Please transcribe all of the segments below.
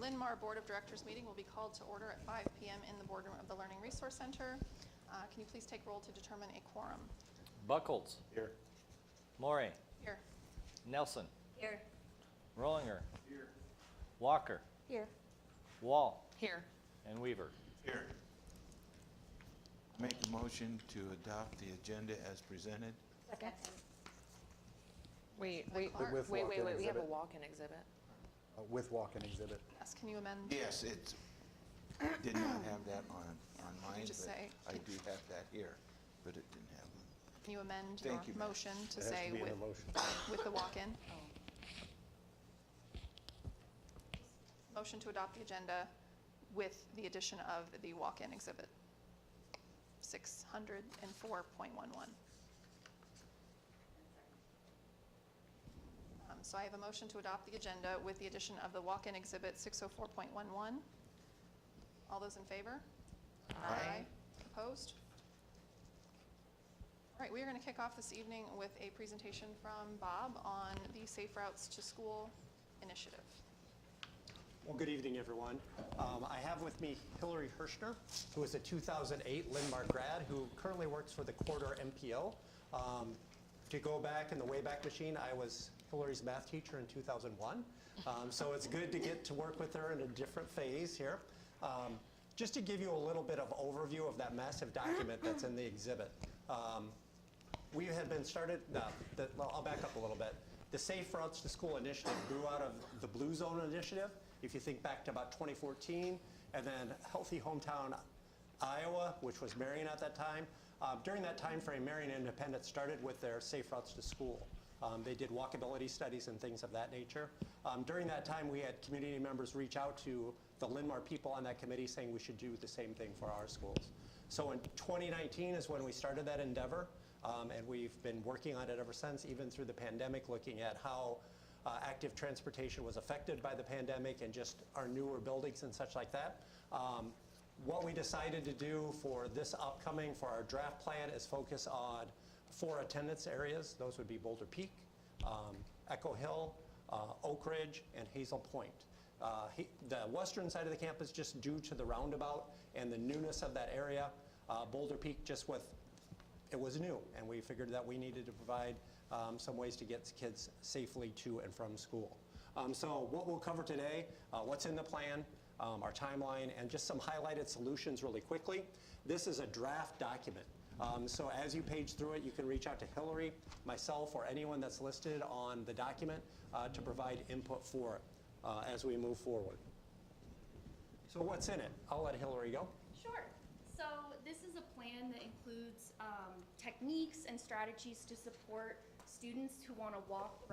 Linn-Mar Board of Directors meeting will be called to order at 5 p.m. in the boardroom of the Learning Resource Center. Can you please take roll to determine a quorum? Buckles. Here. Morey. Here. Nelson. Here. Rollinger. Here. Walker. Here. Wall. Here. And Weaver. Here. Make a motion to adopt the agenda as presented. Second. Wait, Wait, Clark. we have a walk-in exhibit. With walk-in exhibit. Yes, can you amend? Yes, it did not have that on Could mine, you just but say- I do have that here, but it didn't have them. Can you amend Thank you, your ma'am. motion to It has say to be in with, the motion. with the walk-in? Motion to adopt the agenda with the addition of the walk-in exhibit, 604.11. So I have a motion to adopt the agenda with the addition of the walk-in exhibit 604.11. All those in favor? Aye. Opposed? All right, we are going to kick off this evening with a presentation from Bob on the Safe Routes to School initiative. Well, good evening, everyone. I have with me Hillary Hirschner, who is a 2008 Linn-Mar grad who currently works for the Corridor MPO. To go back in the Wayback Machine, I was Hillary's math teacher in 2001. So it's good to get to work with her in a different phase here. Just to give you a little bit of overview of that massive document that's in the exhibit. We had been started, well, I'll back up a little bit. The Safe Routes to School initiative grew out of the Blue Zone initiative, if you think back to about 2014, and then Healthy Hometown Iowa, which was Marion at that time. During that time frame, Marion Independent started with their Safe Routes to School. They did walkability studies and things of that nature. During that time, we had community members reach out to the Linn-Mar people on that committee saying we should do the same thing for our schools. So in 2019 is when we started that endeavor, and we've been working on it ever since, even through the pandemic, looking at how active transportation was affected by the pandemic and just our newer buildings and such like that. What we decided to do for this upcoming, for our draft plan, is focus on 4 attendance areas. Those would be Boulder Peak, Echo Hill, Oak Ridge, and Hazel Point. The western side of the campus, just due to the roundabout and the newness of that area. Boulder Peak, it was new, and we figured that we needed to provide some ways to get kids safely to and from school. So what we'll cover today, what's in the plan, our timeline, and just some highlighted solutions really quickly. This is a draft document. So as you page through it, you can reach out to Hillary, myself, or anyone that's listed on the document to provide input for it as we move forward. So what's in it? I'll let Hillary go. Sure. So this is a plan that includes techniques and strategies to support students who want to walk,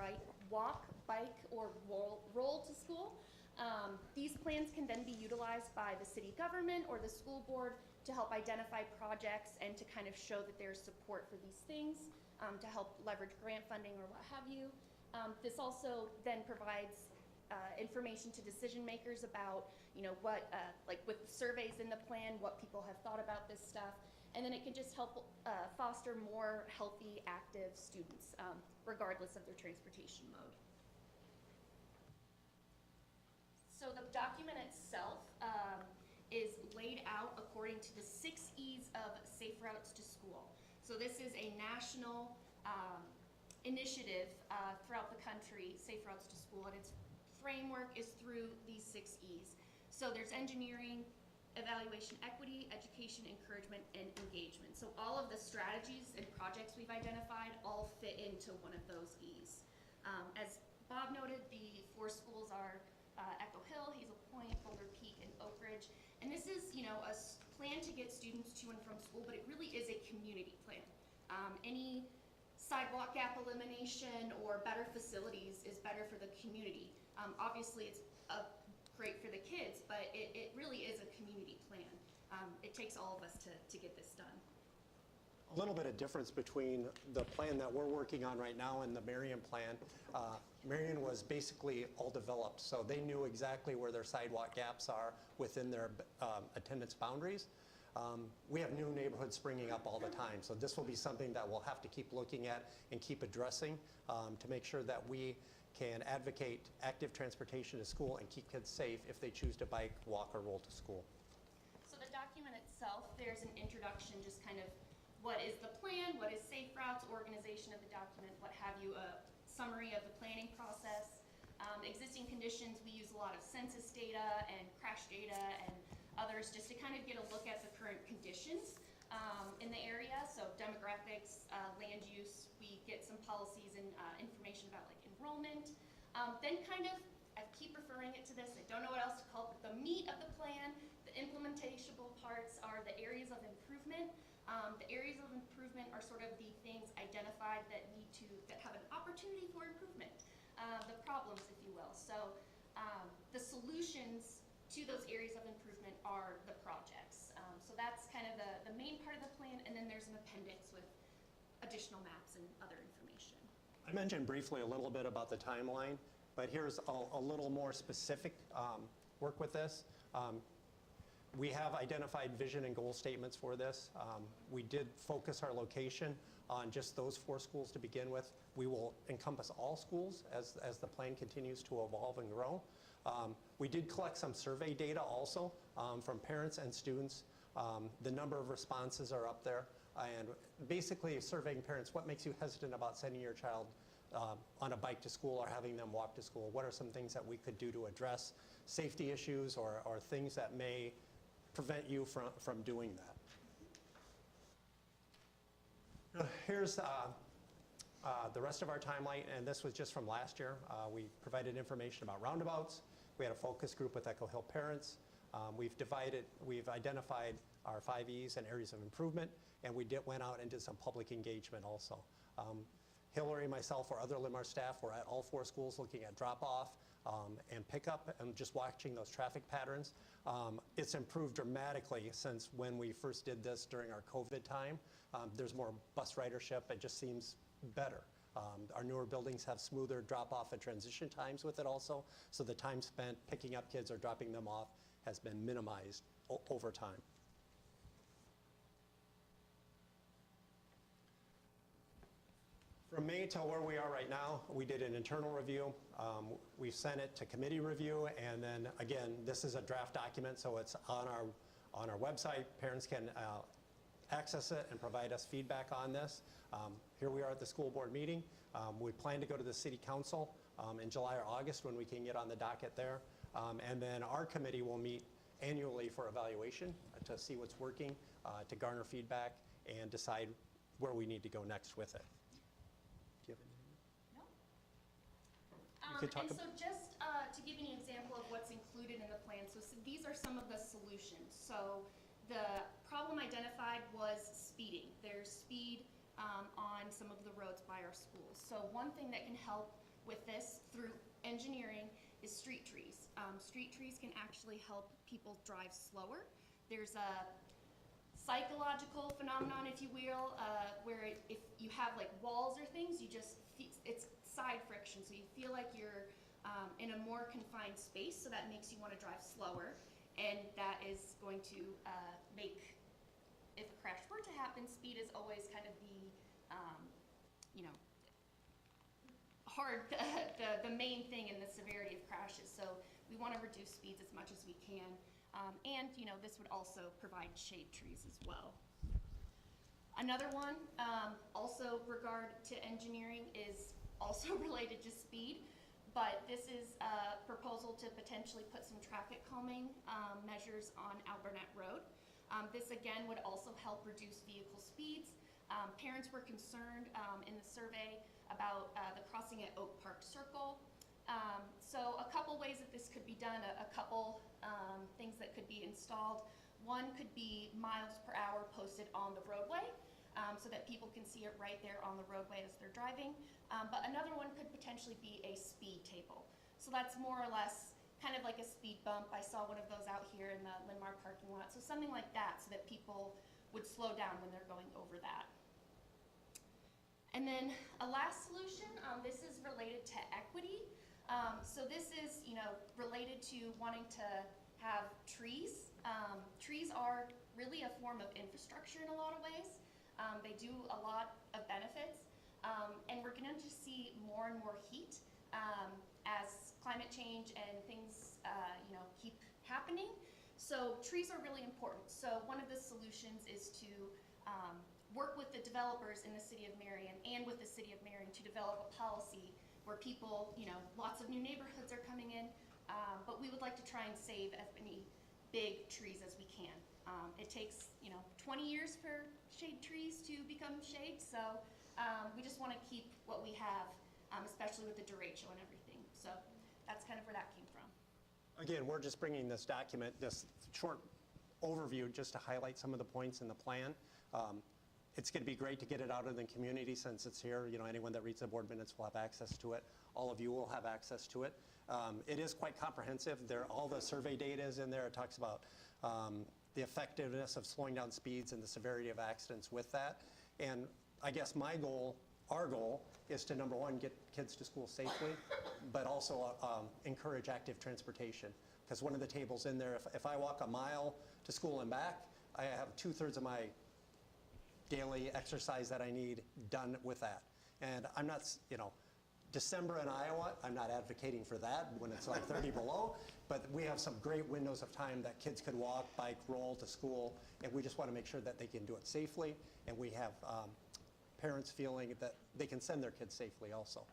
bike, or roll to school. These plans can then be utilized by the city government or the school board to help identify projects and to kind of show that there's support for these things, to help leverage grant funding or what have you. This also then provides information to decision makers about, what, like with the surveys in the plan, what people have thought about this stuff. And then it can just help foster more healthy, active students, regardless of their transportation mode. So the document itself is laid out according to the 6 E's of Safe Routes to School. So this is a national initiative throughout the country, Safe Routes to School, and its framework is through these 6 E's. So there's engineering, evaluation, equity, education, encouragement, and engagement. So all of the strategies and projects we've identified all fit into one of those E's. As Bob noted, the 4 schools are Echo Hill, Hazel Point, Boulder Peak, and Oak Ridge. And this is, a plan to get students to and from school, but it really is a community plan. Any sidewalk gap elimination or better facilities is better for the community. Obviously, it's great for the kids, but it really is a community plan. It takes all of us to get this done. A little bit of difference between the plan that we're working on right now and the Marion plan. Marion was basically all developed, so they knew exactly where their sidewalk gaps are within their attendance boundaries. We have new neighborhoods springing up all the time, so this will be something that we'll have to keep looking at and keep addressing to make sure that we can advocate active transportation to school and keep kids safe if they choose to bike, walk, or roll to school. So the document itself, there's an introduction, just kind of what is the plan, what is safe routes, organization of the document, what have you, a summary of the planning process. Existing conditions, we use a lot of census data and crash data and others just to kind of get a look at the current conditions in the area. So demographics, land use, we get some policies and information about like enrollment. Then kind of, I keep referring it to this, I don't know what else to call it, but the meat of the plan, the implementable parts are the areas of improvement. The areas of improvement are sort of the things identified that that have an opportunity for improvement. The problems, if you will. So the solutions to those areas of improvement are the projects. So that's kind of the main part of the plan, and then there's an appendix with additional maps and other information. I mentioned briefly a little bit about the timeline, but here's a little more specific work with this. We have identified vision and goal statements for this. We did focus our location on just those 4 schools to begin with. We will encompass all schools as the plan continues to evolve and grow. We did collect some survey data also from parents and students. The number of responses are up there. And basically surveying parents, what makes you hesitant about sending your child on a bike to school or having them walk to school? What are some things that we could do to address safety issues or things that may prevent you from doing that? Here's the rest of our timeline, and this was just from last year. We provided information about roundabouts. We had a focus group with Echo Hill parents. We've identified our 5 E's and areas of improvement, and we went out and did some public engagement also. Hillary, myself, or other Linn-Mar staff were at all 4 schools looking at drop-off and pickup and just watching those traffic patterns. It's improved dramatically since when we first did this during our COVID time. There's more bus ridership. It just seems better. Our newer buildings have smoother drop-off and transition times with it also, so the time spent picking up kids or dropping them off has been minimized over time. From May till where we are right now, we did an internal review. We've sent it to committee review, and then again, this is a draft document, so it's on our website. Parents can access it and provide us feedback on this. Here we are at the school board meeting. We plan to go to the city council in July or August when we can get on the docket there. And then our committee will meet annually for evaluation to see what's working, to garner feedback, and decide where we need to go next with it. Do you have anything? No. You could talk And so just to give you an example of what's included in the plan, so these are some of the solutions. So the problem identified was speeding. There's speed on some of the roads by our schools. So one thing that can help with this through engineering is street trees. Street trees can actually help people drive slower. There's a psychological phenomenon, if you will, where if you have like walls or things, it's side friction, so you feel like you're in a more confined space, so that makes you want to drive slower, and that is going to make, if a crash were to happen, speed is always kind of the, the main thing in the severity of crashes, so we want to reduce speeds as much as we can. And this would also provide shade trees as well. Another one, also regard to engineering, is also related to speed, but this is a proposal to potentially put some traffic calming measures on Alburnett Road. This again would also help reduce vehicle speeds. Parents were concerned in the survey about the crossing at Oak Park Circle. So a couple ways that this could be done, a couple things that could be installed. One could be miles per hour posted on the roadway so that people can see it right there on the roadway as they're driving. But another one could potentially be a speed table. So that's more or less kind of like a speed bump. I saw one of those out here in the Linn-Mar parking lot. So something like that so that people would slow down when they're going over that. And then a last solution, this is related to equity. So this is, related to wanting to have trees. Trees are really a form of infrastructure in a lot of ways. They do a lot of benefits, and we're going to see more and more heat as climate change and things, keep happening. So trees are really important. So one of the solutions is to work with the developers in the city of Marion and with the city of Marion to develop a policy where people, lots of new neighborhoods are coming in, but we would like to try and save as many big trees as we can. It takes, 20 years for shade trees to become shade, so we just want to keep what we have, especially with the derecho and everything. So that's kind of where that came from. Again, we're just bringing this document, this short overview, just to highlight some of the points in the plan. It's going to be great to get it out in the community since it's here. Anyone that reads the board minutes will have access to it. All of you will have access to it. It is quite comprehensive. All the survey data is in there. It talks about the effectiveness of slowing down speeds and the severity of accidents with that. And I guess our goal is to, number one, get kids to school safely, but also encourage active transportation. Because one of the tables in there, if I walk a mile to school and back, I have 2/3 of my daily exercise that I need done with that. And I'm not, December in Iowa, I'm not advocating for that when it's like 30 below, but we have some great windows of time that kids could walk, bike, roll to school, and we just want to make sure that they can do it safely, and we have parents feeling that they can send their kids safely also.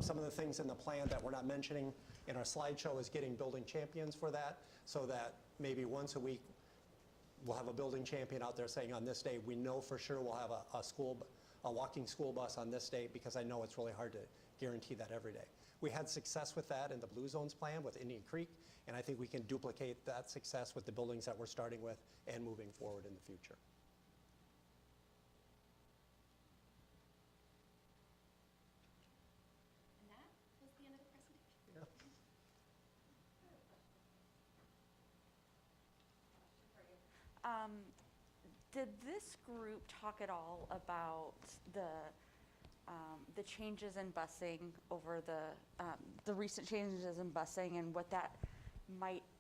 Some of the things in the plan that we're not mentioning in our slideshow is getting building champions for that, so that maybe once a week we'll have a building champion out there saying on this day, we know for sure we'll have a walking school bus on this day, because I know it's really hard to guarantee that every day. We had success with that in the Blue Zones plan with Indian Creek, and I think we can duplicate that success with the buildings that we're starting with and moving forward in the future. And that was the end of the presentation. Yeah. Did this group talk at all about the changes in busing over the recent changes in busing and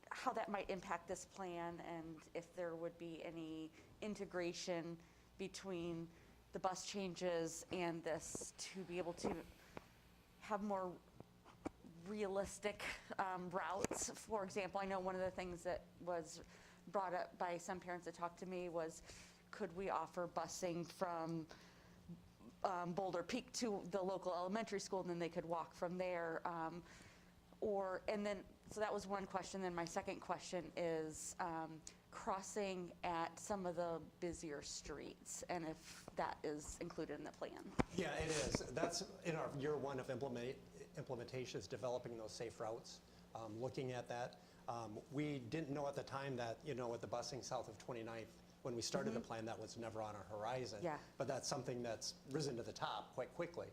how that might impact this plan, and if there would be any integration between the bus changes and this to be able to have more realistic routes? For example, I know one of the things that was brought up by some parents that talked to me was, could we offer busing from Boulder Peak to the local elementary school, and then they could walk from there? So that was one question. Then my second question is crossing at some of the busier streets, and if that is included in the plan. Yeah, it is. That's in our year one of implementation, is developing those safe routes, looking at that. We didn't know at the time that, with the busing south of 29th, when we started the plan, that was never on our horizon. Yeah. But that's something that's risen to the top quite quickly.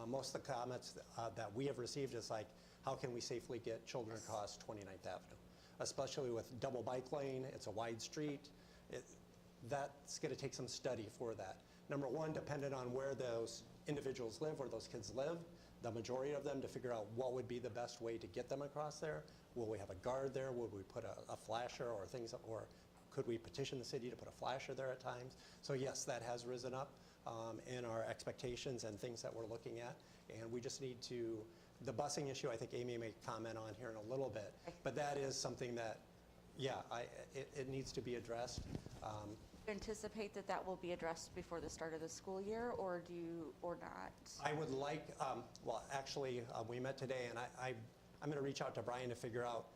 Most of the comments that we have received is like, how can we safely get children across 29th Avenue? Especially with double bike lane, it's a wide street. That's going to take some study for that. Number one, dependent on where those individuals live, where those kids live, the majority of them, to figure out what would be the best way to get them across there. Will we have a guard there? Would we put a flasher or things, or could we petition the city to put a flasher there at times? So yes, that has risen up in our expectations and things that we're looking at. And we just need to, the busing issue, I think Amy may comment on here in a little bit, but that is something that, it needs to be addressed. Anticipate that will be addressed before the start of the school year, or not? I would like, we met today, and I'm going to reach out to Brian to figure out,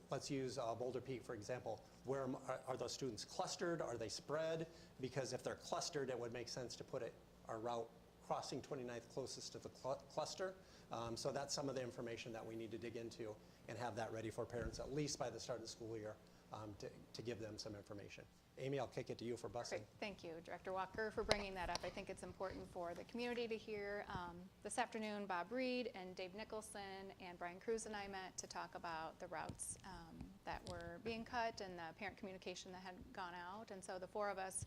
let's use Boulder Peak, for example. Where are those students clustered? Are they spread? Because if they're clustered, it would make sense to put our route crossing 29th closest to the cluster. So that's some of the information that we need to dig into and have that ready for parents, at least by the start of the school year, to give them some information. Amy, I'll kick it to you for busing. Great. Thank you, Director Walker, for bringing that up. I think it's important for the community to hear. This afternoon, Bob Reed and Dave Nicholson and Brian Cruz and I met to talk about the routes that were being cut and the parent communication that had gone out. And so the four of us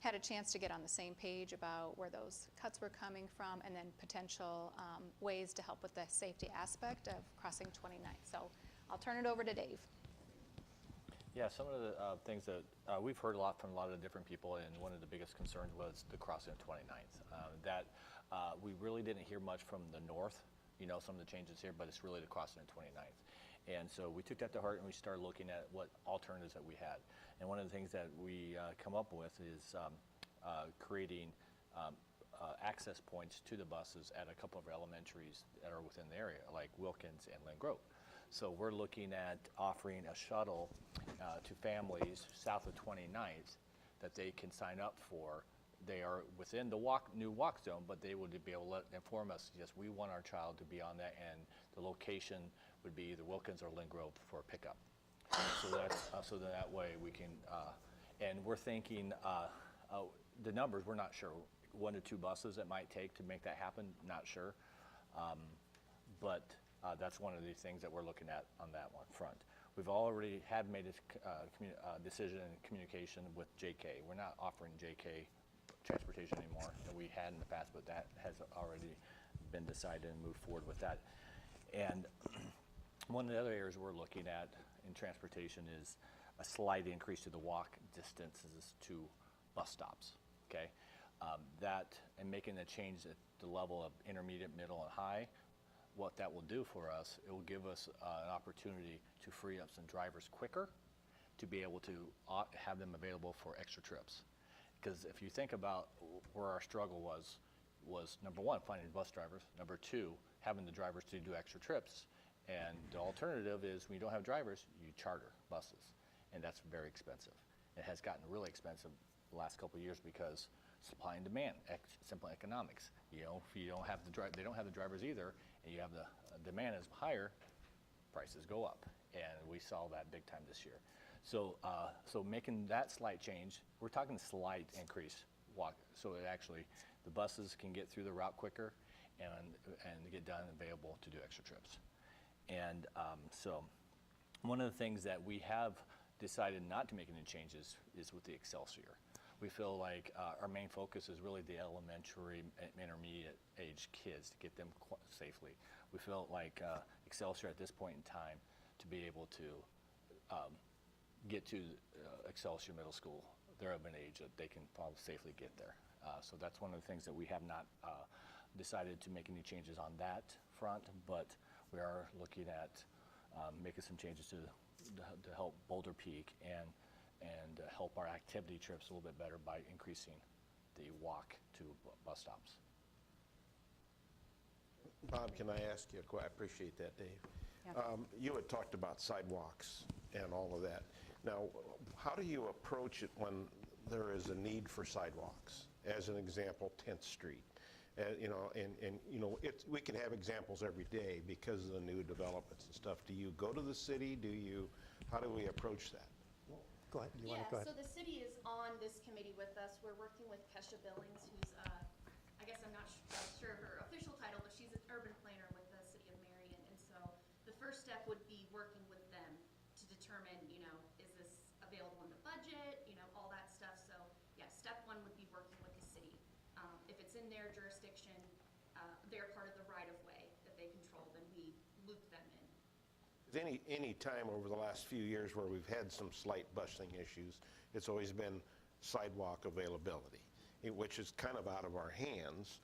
had a chance to get on the same page about where those cuts were coming from, and then potential ways to help with the safety aspect of crossing 29th. So I'll turn it over to Dave. Yeah, some of the things that we've heard a lot from a lot of different people, and one of the biggest concerns was the crossing of 29th. We really didn't hear much from the north some of the changes here, but it's really the crossing and 29th. And so we took that to heart and we started looking at what alternatives that we had. And one of the things that we come up with is creating access points to the buses at a couple of elementaries that are within the area, like Wilkins and Lynn Grove. So we're looking at offering a shuttle to families south of 29th that they can sign up for. They are within the new walk zone, but they would be able to inform us, yes, we want our child to be on that, and the location would be either Wilkins or Lynn Grove for pickup. So that's so that way we can, and we're thinking the numbers, we're not sure. 1 to 2 buses it might take to make that happen, not sure. But that's one of the things that we're looking at on that one front. We've already made a decision and communication with JK. We're not offering JK transportation anymore, and we had in the past, but that has already been decided and moved forward with that. And one of the other areas we're looking at in transportation is a slight increase to the walk distances to bus stops, okay? That, and making the change at the level of intermediate, middle, and high, what that will do for us, it will give us an opportunity to free up some drivers quicker to be able to have them available for extra trips. Because if you think about where our struggle was number one, finding bus drivers, number two, having the drivers to do extra trips, and the alternative is when you don't have drivers, you charter buses, and that's very expensive. It has gotten really expensive the last couple of years because supply and demand, simple economics. If you don't have they don't have the drivers either, and you have the demand is higher, prices go up, and we saw that big time this year. So, so making that slight change, we're talking slight increase so it actually the buses can get through the route quicker, and get done and available to do extra trips. And so, one of the things that we have decided not to make any changes is with the Excelsior. We feel like our main focus is really the elementary and intermediate age kids to get them safely. We felt like Excelsior at this point in time to be able to get to Excelsior Middle School, they're of an age that they can probably safely get there. So that's one of the things that we have not decided to make any changes on that front, but we are looking at making some changes to help Boulder Peak and help our activity trips a little bit better by increasing the walk to bus stops. Bob, can I ask you a question? I appreciate that, Dave. Yeah. You had talked about sidewalks and all of that. Now, how do you approach it when there is a need for sidewalks? As an example, 10th Street. We can have examples every day because of the new developments and stuff. Do you go to the city? How do we approach that? Go ahead. You want to go ahead? So the city is on this committee with us. We're working with Kesha Billings, who's, I guess I'm not sure her official title, but she's an urban planner with the city of Marion. And so the first step would be working with them to determine, is this available in the budget, all that stuff. So yeah, step one would be working with the city. If it's in their jurisdiction, they're part of the right-of-way that they control, then we loop them in. Any time over the last few years where we've had some slight busing issues, it's always been sidewalk availability, which is kind of out of our hands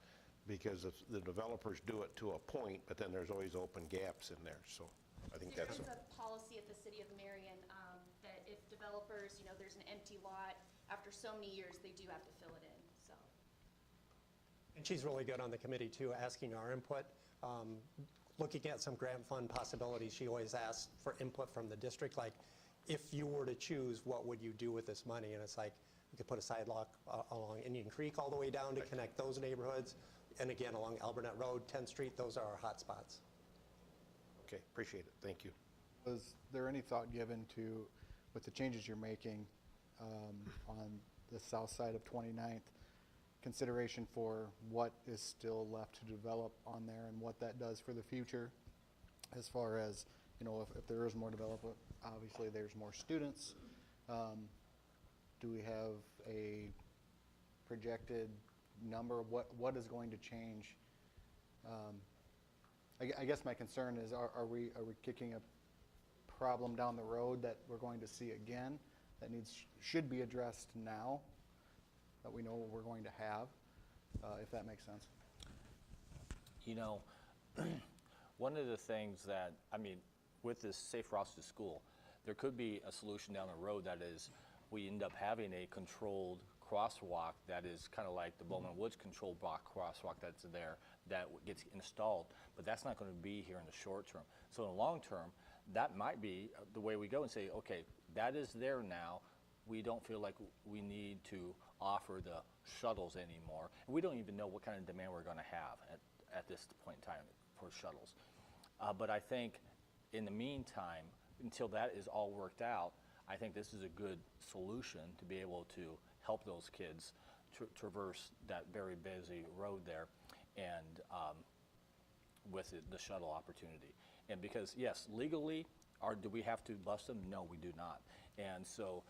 because if the developers do it to a point, but then there's always open gaps in there. So I think There that's is a policy at the city of Marion that if developers, there's an empty lot, after so many years, they do have to fill it in, so. And she's really good on the committee too, asking our input. Looking at some grant fund possibilities, she always asks for input from the district, like, if you were to choose, what would you do with this money? And it's like, you could put a sidewalk along Indian Creek all the way down to connect those neighborhoods. And again, along Albernet Road, 10th Street, those are our hot spots. okay. Appreciate it. Thank you. Was there any thought given to, with the changes you're making on the south side of 29th, consideration for what is still left to develop on there and what that does for the future, as far as, if there is more development, obviously there's more students. Do we have a projected number of what is going to change? I guess my concern is, are we kicking a problem down the road that we're going to see again that should be addressed now, that we know what we're going to have, if that makes sense? One of the things that, I mean, with this safe routes to school, there could be a solution down the road that is, we end up having a controlled crosswalk that is kind of like the Bowman Woods controlled block crosswalk that's there that gets installed, but that's not going to be here in the short term. So in the long term, that might be the way we go and say, okay, that is there now. We don't feel like we need to offer the shuttles anymore. And we don't even know what kind of demand we're going to have at this point in time for shuttles. But I think in the meantime, until that is all worked out, I think this is a good solution to be able to help those kids traverse that very busy road there and with the shuttle opportunity. And because, yes, legally, do we have to bus them? No, we do not. And so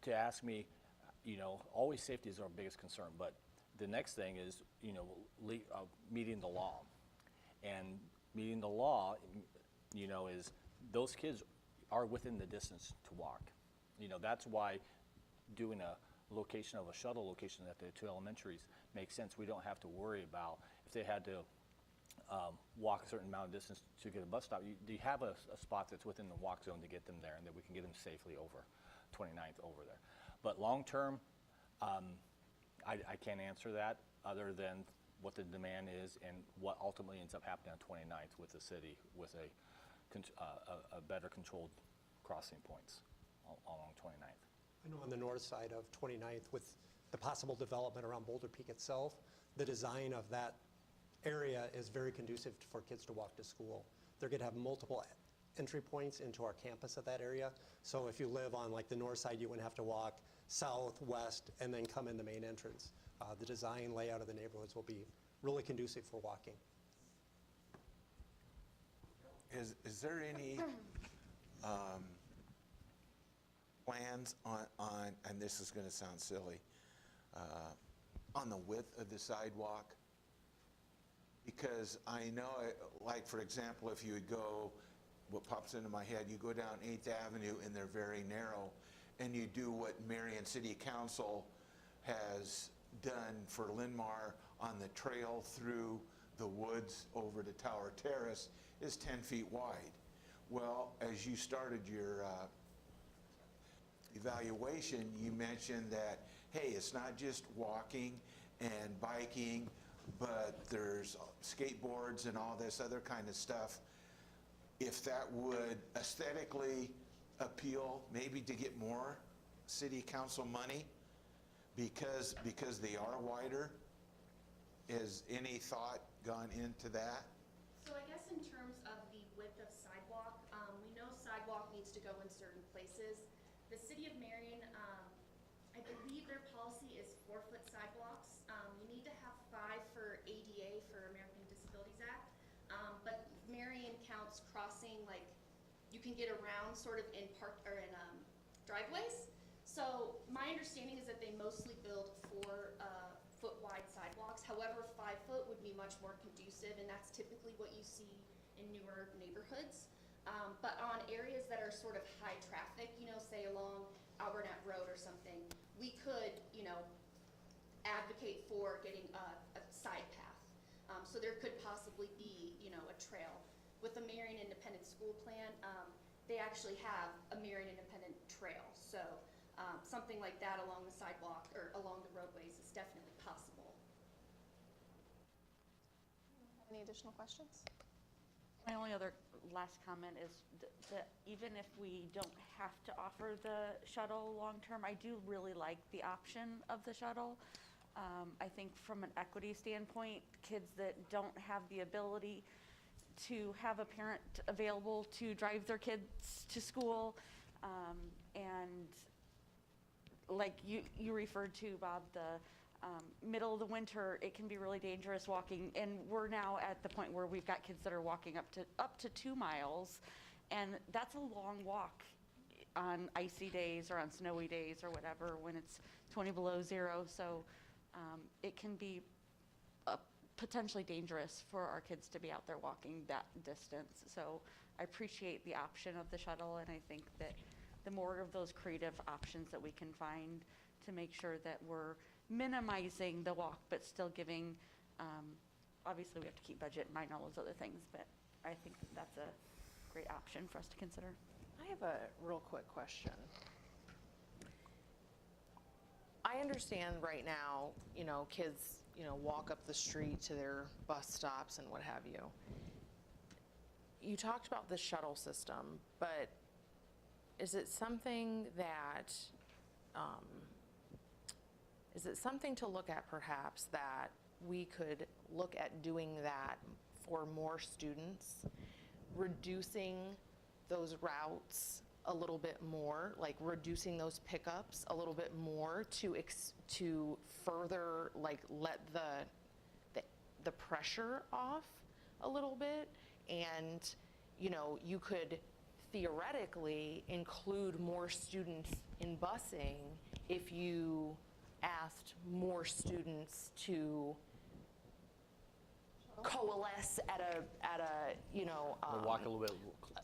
to ask me, you know, always safety is our biggest concern, but the next thing is, you know, meeting the law. And meeting the law, you know, is those kids are within the distance to walk. You know, that's why doing a location of a shuttle location at the two elementaries makes sense. We don't have to worry about if they had to walk a certain amount of distance to get a bus stop. You have a spot that's within the walk zone to get them there, and that we can get them safely over 29th over there. But long term, I can't answer that other than what the demand is and what ultimately ends up happening on 29th with the city with a better controlled crossing points along 29th. I know on the north side of 29th, with the possible development around Boulder Peak itself, the design of that area is very conducive for kids to walk to school. They're going to have multiple entry points into our campus at that area. So if you live on like the north side, you wouldn't have to walk south, west, and then come in the main entrance. The design layout of the neighborhoods will be really conducive for walking. Is there any plans on, and this is going to sound silly, on the width of the sidewalk? Because I know, like for example, if you would go, what pops into my head, you go down 8th Avenue and they're very narrow, and you do what Marion City Council has done for Linn-Mar on the trail through the woods over to Tower Terrace is 10 feet wide. Well, as you started your evaluation, you mentioned that, hey, it's not just walking and biking, but there's skateboards and all this other kind of stuff. If that would aesthetically appeal, maybe to get more city council money because they are wider, has any thought gone into that? So I guess in terms of the width of sidewalk, we know sidewalk needs to go in certain places. The city of Marion, I believe their policy is 4-foot sidewalks. You need to have 5 for ADA, for American Disabilities Act. But Marion counts crossing, like you can get around sort of in driveways. So my understanding is that they mostly build 4-foot wide sidewalks. However, 5 foot would be much more conducive, and that's typically what you see in newer neighborhoods. But on areas that are sort of high traffic, you know, say along Albernette Road or something, we could, you know, advocate for getting a side path. So there could possibly be, you know, a trail. With the Marion Independent School Plan, they actually have a Marion Independent Trail. So something like that along the sidewalk or along the roadways is definitely possible. Any additional questions? My only other last comment is that even if we don't have to offer the shuttle long-term, I do really like the option of the shuttle. I think from an equity standpoint, kids that don't have the ability to have a parent available to drive their kids to school, and like you referred to, Bob, the middle of the winter, it can be really dangerous walking, and we're now at the point where we've got kids that are walking up to 2 miles, and that's a long walk on icy days or on snowy days or whatever when it's 20 below zero. So it can be potentially dangerous for our kids to be out there walking that distance. So I appreciate the option of the shuttle, and I think that the more of those creative options that we can find to make sure that we're minimizing the walk but still giving obviously we have to keep budget in mind, all those other things, but I think that's a great option for us to consider. I have a real quick question. I understand right now, kids, walk up the street to their bus stops and what have you. You talked about the shuttle system, but is it something that, to look at perhaps that we could look at doing that for more students, reducing those routes a little bit more, like reducing those pickups a little bit more to further let the pressure off a little bit, and you could theoretically include more students in busing if you asked more students to coalesce at a We'll walk a little bit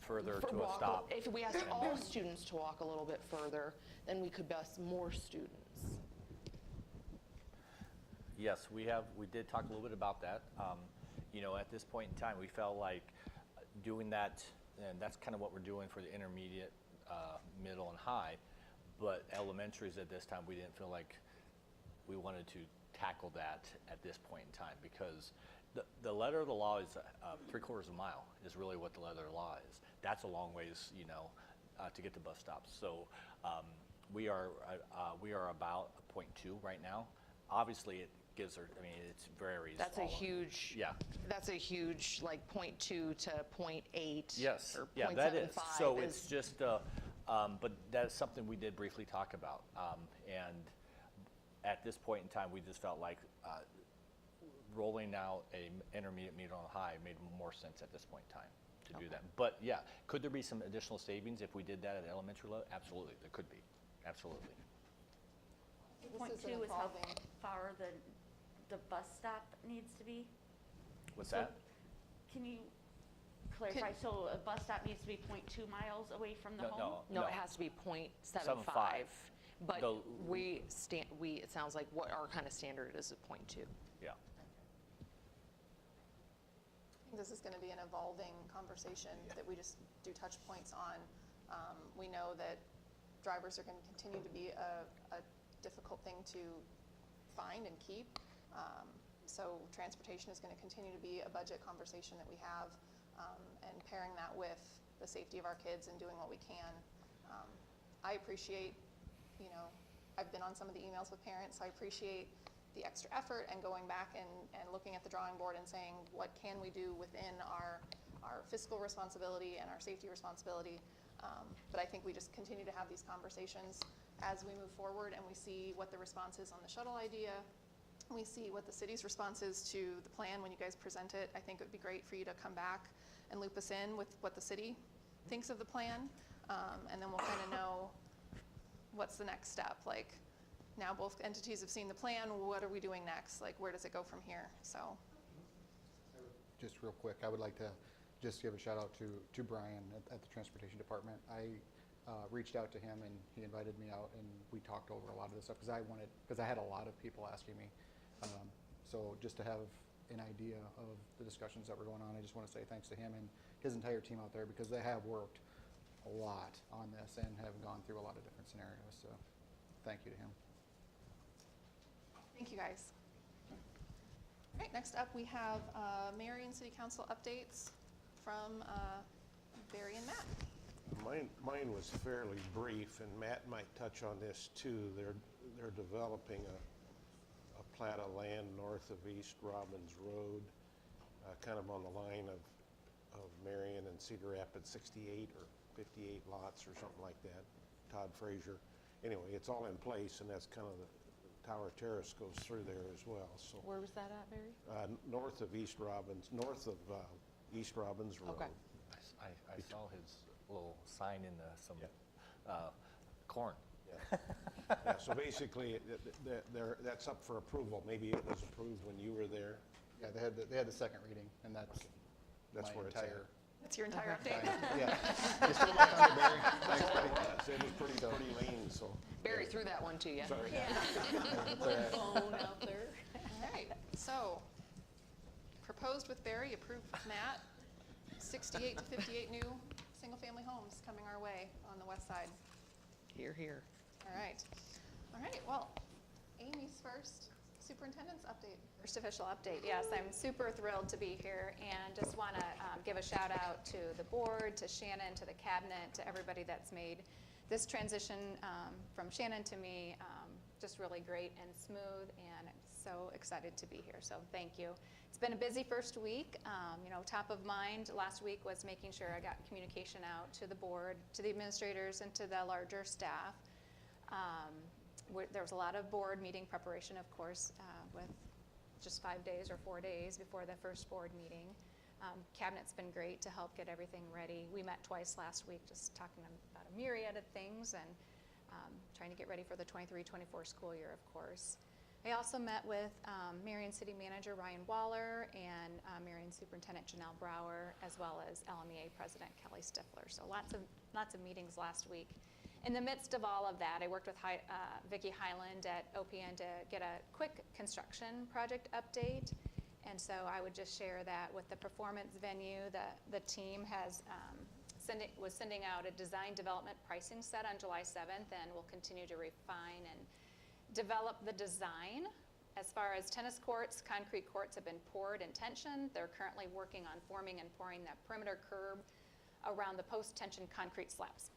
further to a stop. If we asked all students to walk a little bit further, then we could bus more students. Yes, we did talk a little bit about that. At this point in time, we felt like doing that, and that's kind of what we're doing for the intermediate, middle, and high. But elementaries at this time, we didn't feel like we wanted to tackle that at this point in time, because the letter of the law is 3/4 of a mile is really what the letter of the law is. That's a long ways, to get to bus stops. So we are about a 0.2 right now. Obviously, it gives her. I mean, it's very. That's small. a huge. Yeah. That's a huge 0.2 to 0.8. Yes. Or Yeah, that is. 0.75 So it's just. But that's something we did briefly talk about, and at this point in time, we just felt like rolling out a intermediate, middle, and high made more sense at this point in time to do that. But yeah, could there be some additional savings if we did that at the elementary level? Absolutely, there could be. Absolutely. This is an 0.2 is how evolving. far the bus stop needs to be? What's So that? Can you clarify? So a bus stop needs to be 0.2 miles away from the home? No, it has to be 0.75. 0.75. But The- it sounds like what our kind of standard is at 0.2. Yeah. I think this is going to be an evolving conversation that we just do touch points on. We know that drivers are going to continue to be a difficult thing to find and keep. So transportation is going to continue to be a budget conversation that we have, and pairing that with the safety of our kids and doing what we can. I appreciate, I've been on some of the emails with parents, so I appreciate the extra effort and going back and looking at the drawing board and saying, what can we do within our fiscal responsibility and our safety responsibility? But I think we just continue to have these conversations as we move forward, and we see what the response is on the shuttle idea. We see what the city's response is to the plan when you guys present it. I think it would be great for you to come back and loop us in with what the city thinks of the plan, and then we'll kind of know what's the next step. Like, now both entities have seen the plan, what are we doing next? Like, where does it go from here? So. Just real quick, I would like to just give a shout out to Brian at the Transportation Department. I reached out to him and he invited me out and we talked over a lot of this stuff because I had a lot of people asking me. So just to have an idea of the discussions that were going on, I just want to say thanks to him and his entire team out there, because they have worked a lot on this and have gone through a lot of different scenarios. So thank you to him. Thank you, guys. All right, next up we have Marion City Council updates from Barry and Matt. Mine was fairly brief, and Matt might touch on this too. They're developing a plat of land north of East Robbins Road, kind of on the line of Marion and Cedar Rapids, 68 or 58 lots or something like that. Todd Frazier. Anyway, it's all in place, and that's kind of the Tower Terrace goes through there as well. So Where was that at, Barry? north of East Robbins Road. Okay. I saw his little sign in some corn. Yeah, so basically, that's up for approval. Maybe it was approved when you were there. Yeah, they had the second reading, and that's That's my where it's at. entire. That's your entire update? Yeah. Just a little thunder, Barry. Thanks, buddy. It was pretty lean, so. Barry threw that one to you. Sorry. It's all right. Phone out there. All right, so with Barry, approve Matt, 68 to 58 new single-family homes coming our way on the west side. Here, here. All right. All right, well, Amy's first superintendent's update. First official update, yes, I'm super thrilled to be here and just want to give a shout out to the board, to Shannon, to the cabinet, to everybody that's made this transition from Shannon to me just really great and smooth, and I'm so excited to be here, so thank you. It's been a busy first week. Top of mind last week was making sure I got communication out to the board, to the administrators, and to the larger staff. There was a lot of board meeting preparation, of course, with just 5 days or 4 days before the first board meeting. Cabinet's been great to help get everything ready. We met twice last week just talking about a myriad of things and trying to get ready for the 23-24 school year, of course. I also met with Marion City Manager Ryan Waller and Marion Superintendent Janelle Brower, as well as LMEA President Kelly Stifler. So lots of meetings last week. In the midst of all of that, I worked with Vicki Highland at OPN to get a quick construction project update. And so I would just share that with the performance venue, the team was sending out a design development pricing set on July 7th, and we'll continue to refine and develop the design. As far as tennis courts, concrete courts have been poured and tensioned. They're currently working on forming and pouring that perimeter curb around the post-tension concrete slabs.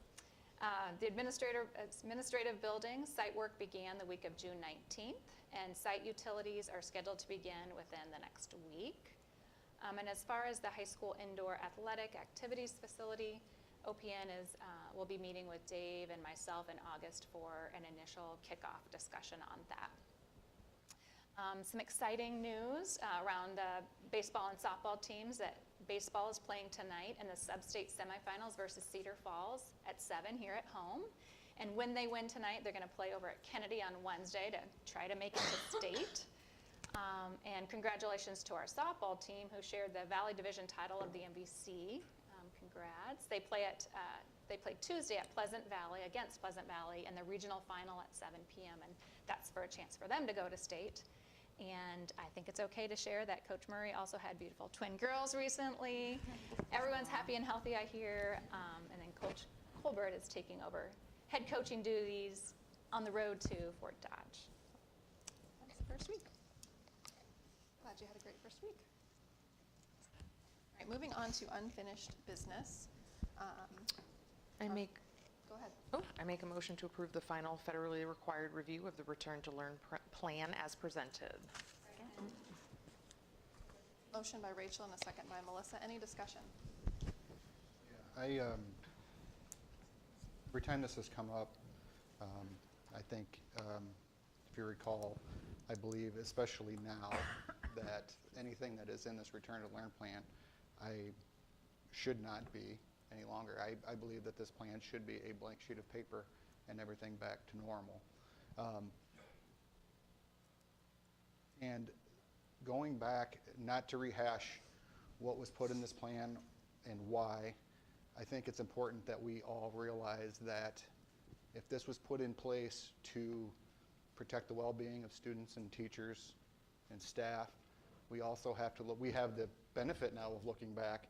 The administrative building site work began the week of June 19th, and site utilities are scheduled to begin within the next week. And as far as the high school indoor athletic activities facility, OPN will be meeting with Dave and myself in August for an initial kickoff discussion on that. Some exciting news around the baseball and softball teams. That baseball is playing tonight in the sub-state semifinals versus Cedar Falls at 7 here at home. And when they win tonight, they're going to play over at Kennedy on Wednesday to try to make it to state. And congratulations to our softball team who shared the Valley Division title of the MVC. Congrats. They play Tuesday at Pleasant Valley, against Pleasant Valley, in the regional final at 7 p.m. And that's for a chance for them to go to state. And I think it's okay to share that Coach Murray also had beautiful twin girls recently. Everyone's happy and healthy, I hear. And then Coach Colbert is taking over head coaching duties on the road to Fort Dodge. That's the first week. Glad you had a great first week. All right, moving on to unfinished business. I make a motion to approve the final federally required review of the Return to Learn plan as presented. Motion by Rachel and a second by Melissa. Any discussion? Every time this has come up, I think, if you recall, I believe, especially now, that anything that is in this Return to Learn plan, I should not be any longer. I believe that this plan should be a blank sheet of paper and everything back to normal. And going back, not to rehash what was put in this plan and why, I think it's important that we all realize that if this was put in place to protect the well-being of students and teachers and staff, we also have to look, we have the benefit now of looking back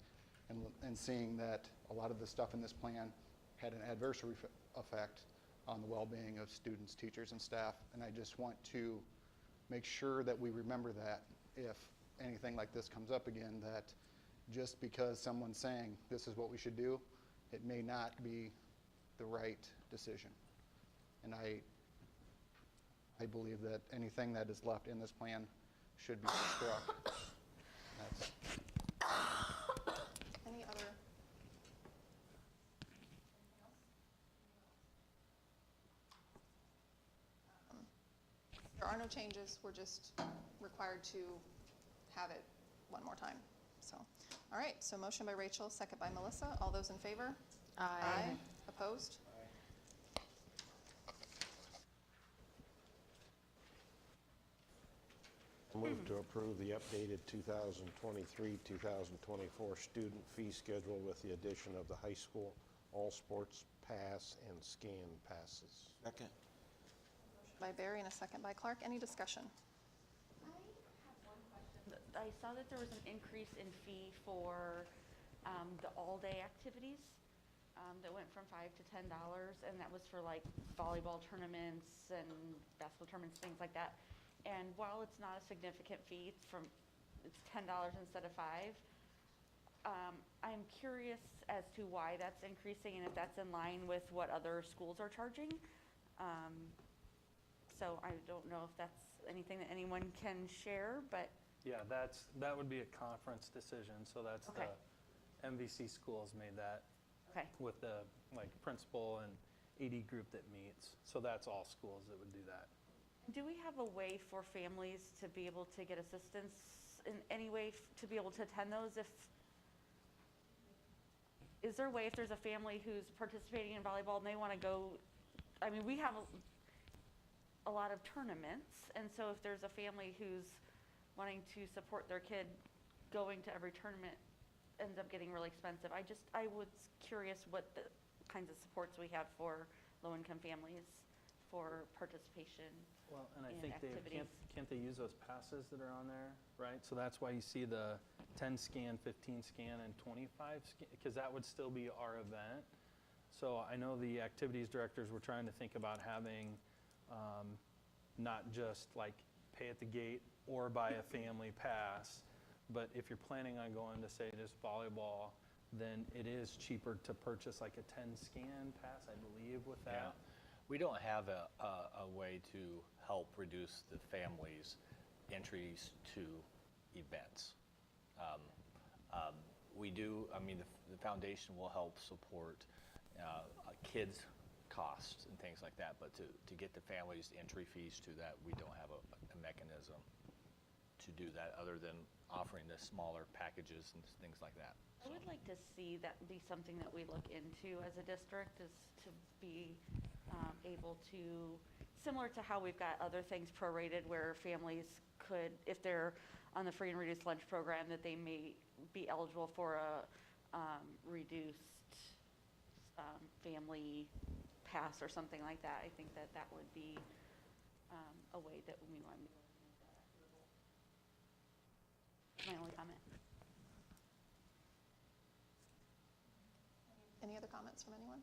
and seeing that a lot of the stuff in this plan had an adverse effect on the well-being of students, teachers, and staff. And I just want to make sure that we remember that if anything like this comes up again, that just because someone's saying this is what we should do, it may not be the right decision. And I believe that anything that is left in this plan should be struck. That's Any other? There are no changes. We're just required to have it one more time. So, all right. So motion by Rachel, second by Melissa. All those in favor? Aye. Opposed? Move to approve the updated 2023-2024 student fee schedule with the addition of the high school all sports pass and scan passes. Second. By Barry and a second by Clark. Any discussion? I saw that there was an increase in fee for the all-day activities that went from $5 to $10, and that was for like volleyball tournaments and basketball tournaments, things like that. And while it's not a significant fee, it's $10 instead of $5. I'm curious as to why that's increasing and if that's in line with what other schools are charging. So I don't know if that's anything that anyone can share, but Yeah, that would be a conference decision, so that's Okay. the MVC schools made that okay. with the like principal and AD group that meets. So that's all schools that would do that. Do we have a way for families to be able to get assistance in any way to be able to attend those? Is there a way if there's a family who's participating in volleyball and they want to go, I mean, we have a lot of tournaments, and so if there's a family who's wanting to support their kid going to every tournament ends up getting really expensive. I was curious what the kinds of supports we have for low-income families for participation. Well, and I in think activities. can't they use those passes that are on there, right? So that's why you see the 10 scan, 15 scan, and 25 scan, because that would still be our event. So I know the activities directors were trying to think about having not just like pay at the gate or buy a family pass, but if you're planning on going to say just volleyball, then it is cheaper to purchase like a 10 scan pass, I believe, with that. We don't have a way to help reduce the families' entries to events. We do, I mean, the foundation will help support kids' costs and things like that, but to get the families' entry fees to that, we don't have a mechanism to do that other than offering the smaller packages and things like that. I would like to see that be something that we look into as a district, is to be able to, similar to how we've got other things prorated where families could, if they're on the free and reduced lunch program, that they may be eligible for a reduced family pass or something like that. I think that that would be a way that we want to be looking at that. My only comment. Any other comments from anyone?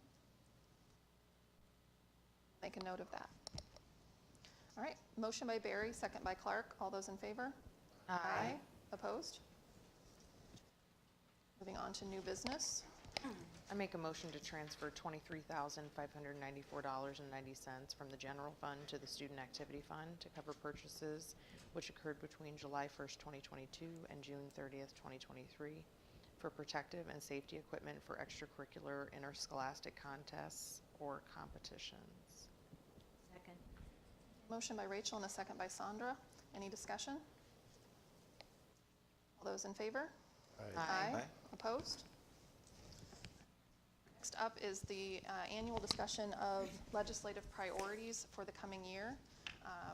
Make a note of that. All right, motion by Barry, second by Clark. All those in favor? Aye. Opposed? Moving on to new business. I make a motion to transfer $23,594.90 from the general fund to the student activity fund to cover purchases which occurred between July 1st, 2022 and June 30th, 2023 for protective and safety equipment for extracurricular interscholastic contests or competitions. Second. Motion by Rachel and a second by Sandra. Any discussion? All those in favor? Aye. Opposed? Next up is the annual discussion of legislative priorities for the coming year.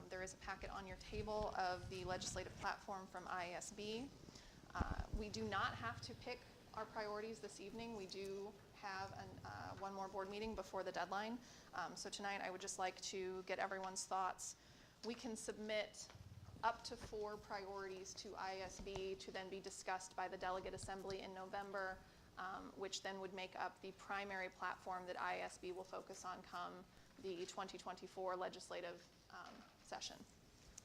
There is a packet on your table of the legislative platform from IASB. We do not have to pick our priorities this evening. We do have one more board meeting before the deadline. So tonight I would just like to get everyone's thoughts. We can submit up to 4 priorities to IASB to then be discussed by the delegate assembly in November, which then would make up the primary platform that IASB will focus on come the 2024 legislative session.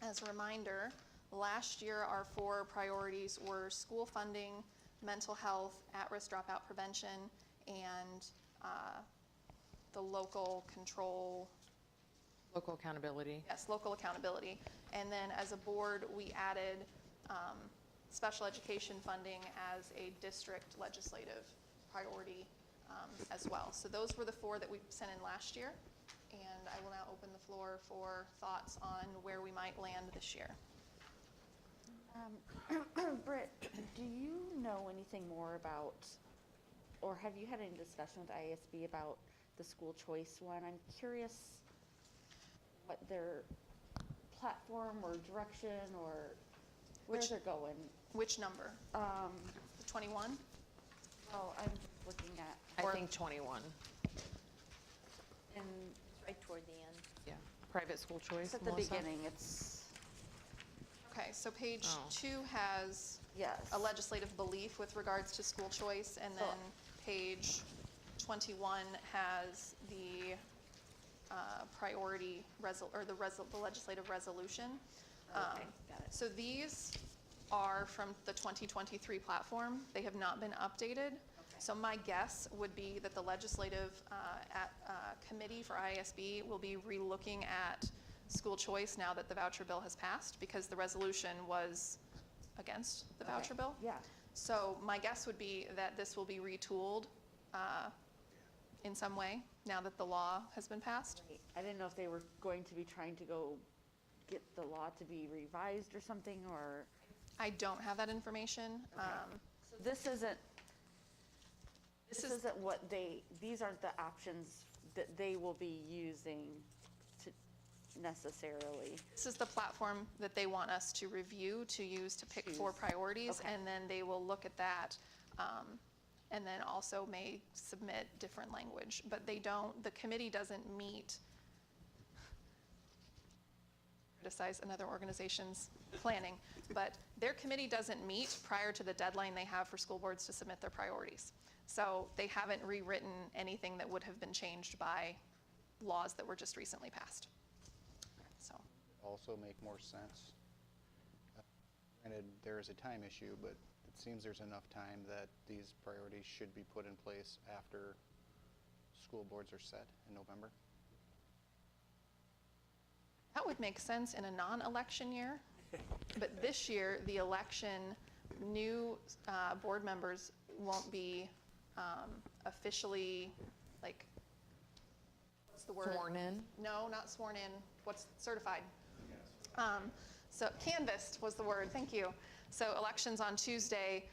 As a reminder, last year our 4 priorities were school funding, mental health, at-risk dropout prevention, and the local control. Local accountability. Yes, local accountability. And then as a board, we added special education funding as a district legislative priority as well. So those were the 4 that we sent in last year. And I will now open the floor for thoughts on where we might land this year. Britt, do you know anything more about, or have you had any discussion with IASB about the school choice one? I'm curious what their platform or direction or where they're going. Which number? 21? Oh, I'm just looking at, I think 21. and Right toward the end. Yeah. Private school choice, it's at the Melissa? beginning, it's, Okay, so page Oh. 2 has Yes. a legislative belief with regards to school choice, and then page 21 has the priority the legislative resolution. Okay, got it. So these are from the 2023 platform. They have not been updated. So my guess would be that the legislative committee for ISB will be relooking at school choice now that the voucher bill has passed, because the resolution was against the voucher bill. Yeah. So my guess would be that this will be retooled in some way now that the law has been passed. I didn't know if they were going to be trying to go get the law to be revised or something, or, I don't have that information. so this isn't, This this is, isn't what these aren't the options that they will be using to necessarily. this is the platform that they want us to review, to use to pick 4 Choose. priorities, Okay. and then they will look at that, and then also may submit different language. But they don't, the committee doesn't meet, criticize another organization's planning, but their committee doesn't meet prior to the deadline they have for school boards to submit their priorities. So they haven't rewritten anything that would have been changed by laws that were just recently passed. So, Also make more sense. Granted, there is a time issue, but it seems there's enough time that these priorities should be put in place after school boards are set in November. that would make sense in a non-election year, but this year, the election, new board members won't be officially, like, what's the word? Sworn in. No, not sworn in. What's certified? So canvassed was the word. Thank you. So elections on Tuesday.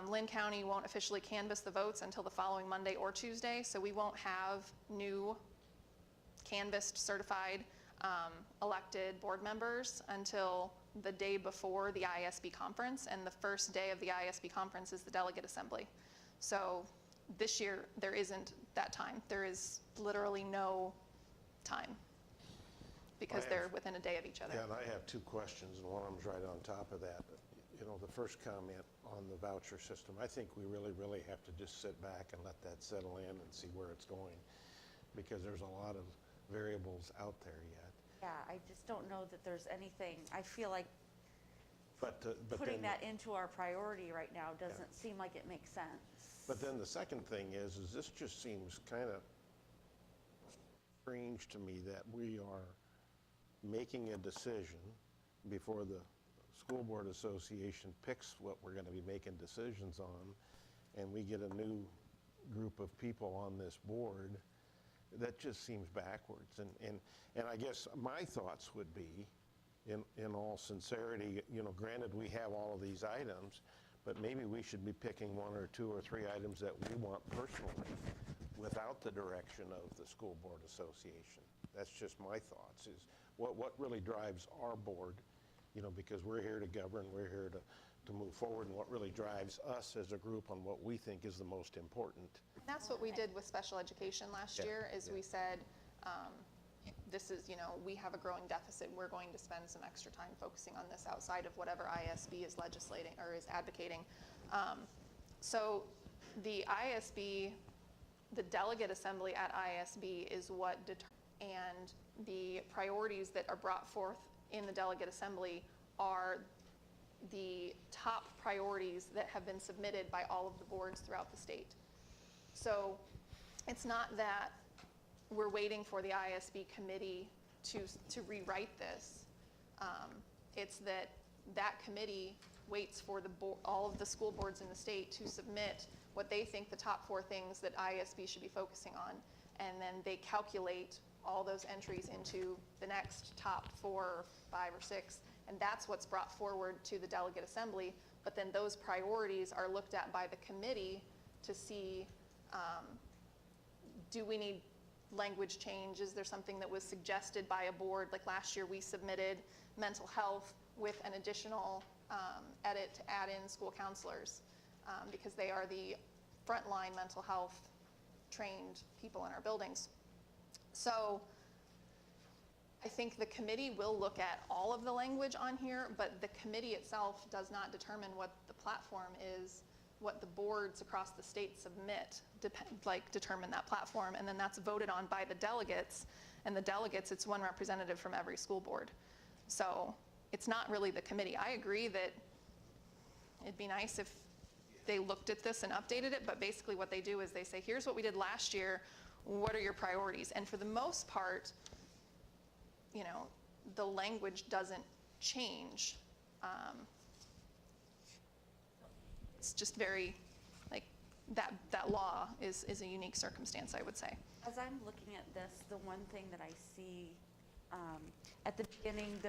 Linn County won't officially canvass the votes until the following Monday or Tuesday. So we won't have new canvassed, certified, elected board members until the day before the ISB conference. And the first day of the ISB conference is the delegate assembly. So this year, there isn't that time. There is literally no time, because they're within a day of each other. Yeah, and I have 2 questions, and one of them's right on top of that. You know, the first comment on the voucher system, I think we really have to just sit back and let that settle in and see where it's going, because there's a lot of variables out there yet. Yeah, I just don't know that there's anything, I feel like But putting then, that into our priority right now doesn't seem like it makes sense. but then the second thing is this just seems kind of strange to me that we are making a decision before the School Board Association picks what we're going to be making decisions on, and we get a new group of people on this board. That just seems backwards. And I guess my thoughts would be, in all sincerity, you know, granted we have all of these items, but maybe we should be picking 1 or 2 or 3 items that we want personally without the direction of the School Board Association. That's just my thoughts, is what really drives our board, you know, because we're here to govern, we're here to move forward, and what really drives us as a group on what we think is the most important. That's what we did with special education last Yeah, year, is yeah. we said, this is, you know, we have a growing deficit, we're going to spend some extra time focusing on this outside of whatever ISB is legislating or is advocating. So the ISB, the delegate assembly at ISB is what and the priorities that are brought forth in the delegate assembly are the top priorities that have been submitted by all of the boards throughout the state. So it's not that we're waiting for the ISB committee to rewrite this. It's that that committee waits for all of the school boards in the state to submit what they think the top 4 things that ISB should be focusing on, and then they calculate all those entries into the next top 4 or 5 or 6, and that's what's brought forward to the delegate assembly. But then those priorities are looked at by the committee to see, do we need language change? Is there something that was suggested by a board? Like last year, we submitted mental health with an additional edit to add in school counselors, because they are the frontline mental health trained people in our buildings. So I think the committee will look at all of the language on here, but the committee itself does not determine what the platform is. What the boards across the state submit determine that platform, and then that's voted on by the delegates. And the delegates, it's one representative from every school board. So it's not really the committee. I agree that it'd be nice if they looked at this and updated it, but basically what they do is they say, here's what we did last year, what are your priorities? And for the most part, you know, the language doesn't change. It's just very, like, that law is a unique circumstance, I would say. As I'm looking at this, the one thing that I see at the beginning,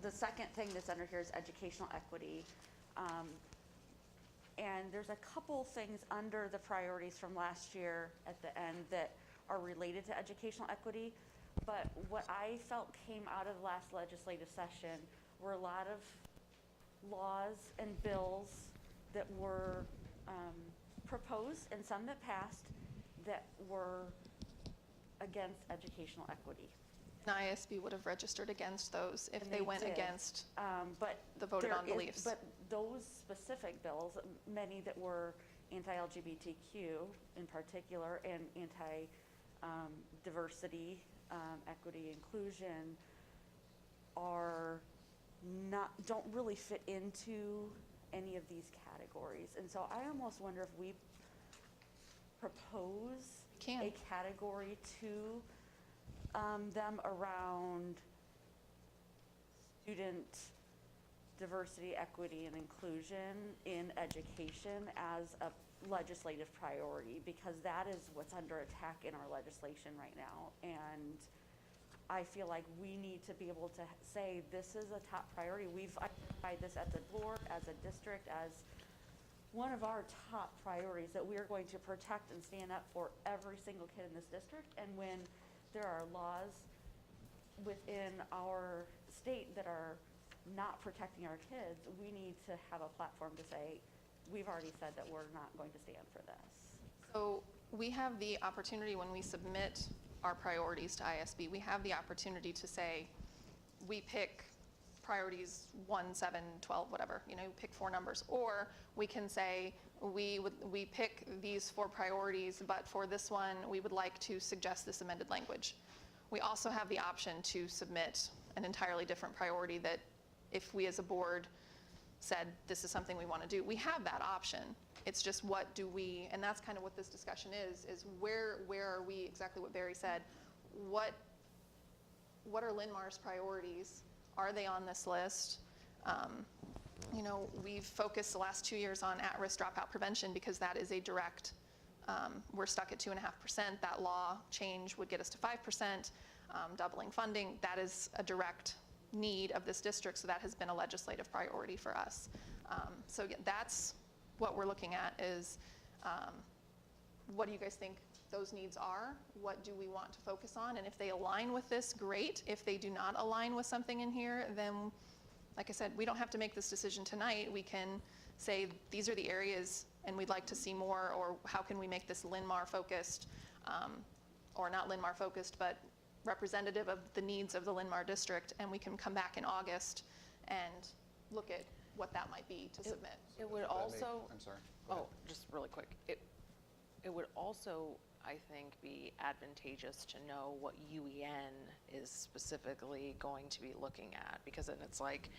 the second thing that's under here is educational equity. And there's a couple things under the priorities from last year at the end that are related to educational equity. But what I felt came out of the last legislative session were a lot of laws and bills that were proposed and some that passed that were against educational equity. And ISB would have registered against those if And they went did. against But the voted there on beliefs. But those specific bills, many that were anti-LGBTQ in particular and anti-diversity, equity, inclusion, don't really fit into any of these categories. And so I almost wonder if we propose a category to them around student diversity, equity, and inclusion in education as a legislative priority, because that is what's under attack in our legislation right now. And I feel like we need to be able to say this is a top priority. We've identified this at the board, as a district, as one of our top priorities that we are going to protect and stand up for every single kid in this district. And when there are laws within our state that are not protecting our kids, we need to have a platform to say, we've already said that we're not going to stand for this. So we have the opportunity when we submit our priorities to ISB, we have the opportunity to say, we pick priorities 1, 7, 12, whatever, you know, pick 4 numbers. Or we can say, we pick these 4 priorities, but for this one, we would like to suggest this amended language. We also have the option to submit an entirely different priority that if we as a board said this is something we want to do, we have that option. It's just what do we, and that's kind of what this discussion is where are we, exactly what Barry said, what are Linn-Mar's priorities? Are they on this list? You know, we've focused the last 2 years on at-risk dropout prevention because that is a direct, we're stuck at 2.5%. That law change would get us to 5%, doubling funding. That is a direct need of this district, so that has been a legislative priority for us. So again, that's what we're looking at is what do you guys think those needs are? What do we want to focus on? And if they align with this, great. If they do not align with something in here, then, like I said, we don't have to make this decision tonight. We can say these are the areas and we'd like to see more, or how can we make this Linn-Mar focused, or not Linn-Mar focused, but representative of the needs of the Linn-Mar district, and we can come back in August and look at what that might be to submit. It would also, I'm sorry. Go ahead. just really quick. It would also, I think, be advantageous to know what UEN is specifically going to be looking at, because then it's like,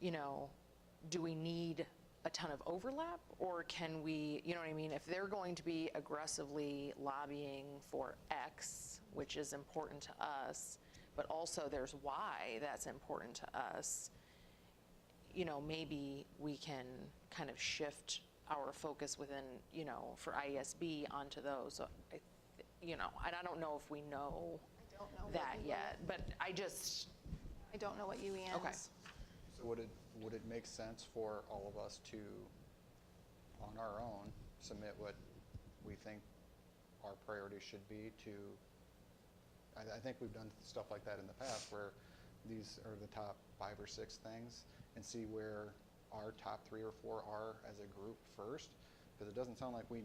you know, do we need a ton of overlap, or can we, you know what I mean? If they're going to be aggressively lobbying for X, which is important to us, but also there's Y that's important to us, you know, maybe we can kind of shift our focus within, you know, for ISB onto those. So, you know, and I don't know if we know I don't know that what yet, but I don't know what UEN Okay. is. So would it make sense for all of us to, on our own, submit what we think our priorities should be to, I think we've done stuff like that in the past where these are the top 5 or 6 things, and see where our top 3 or 4 are as a group first, because it doesn't sound like we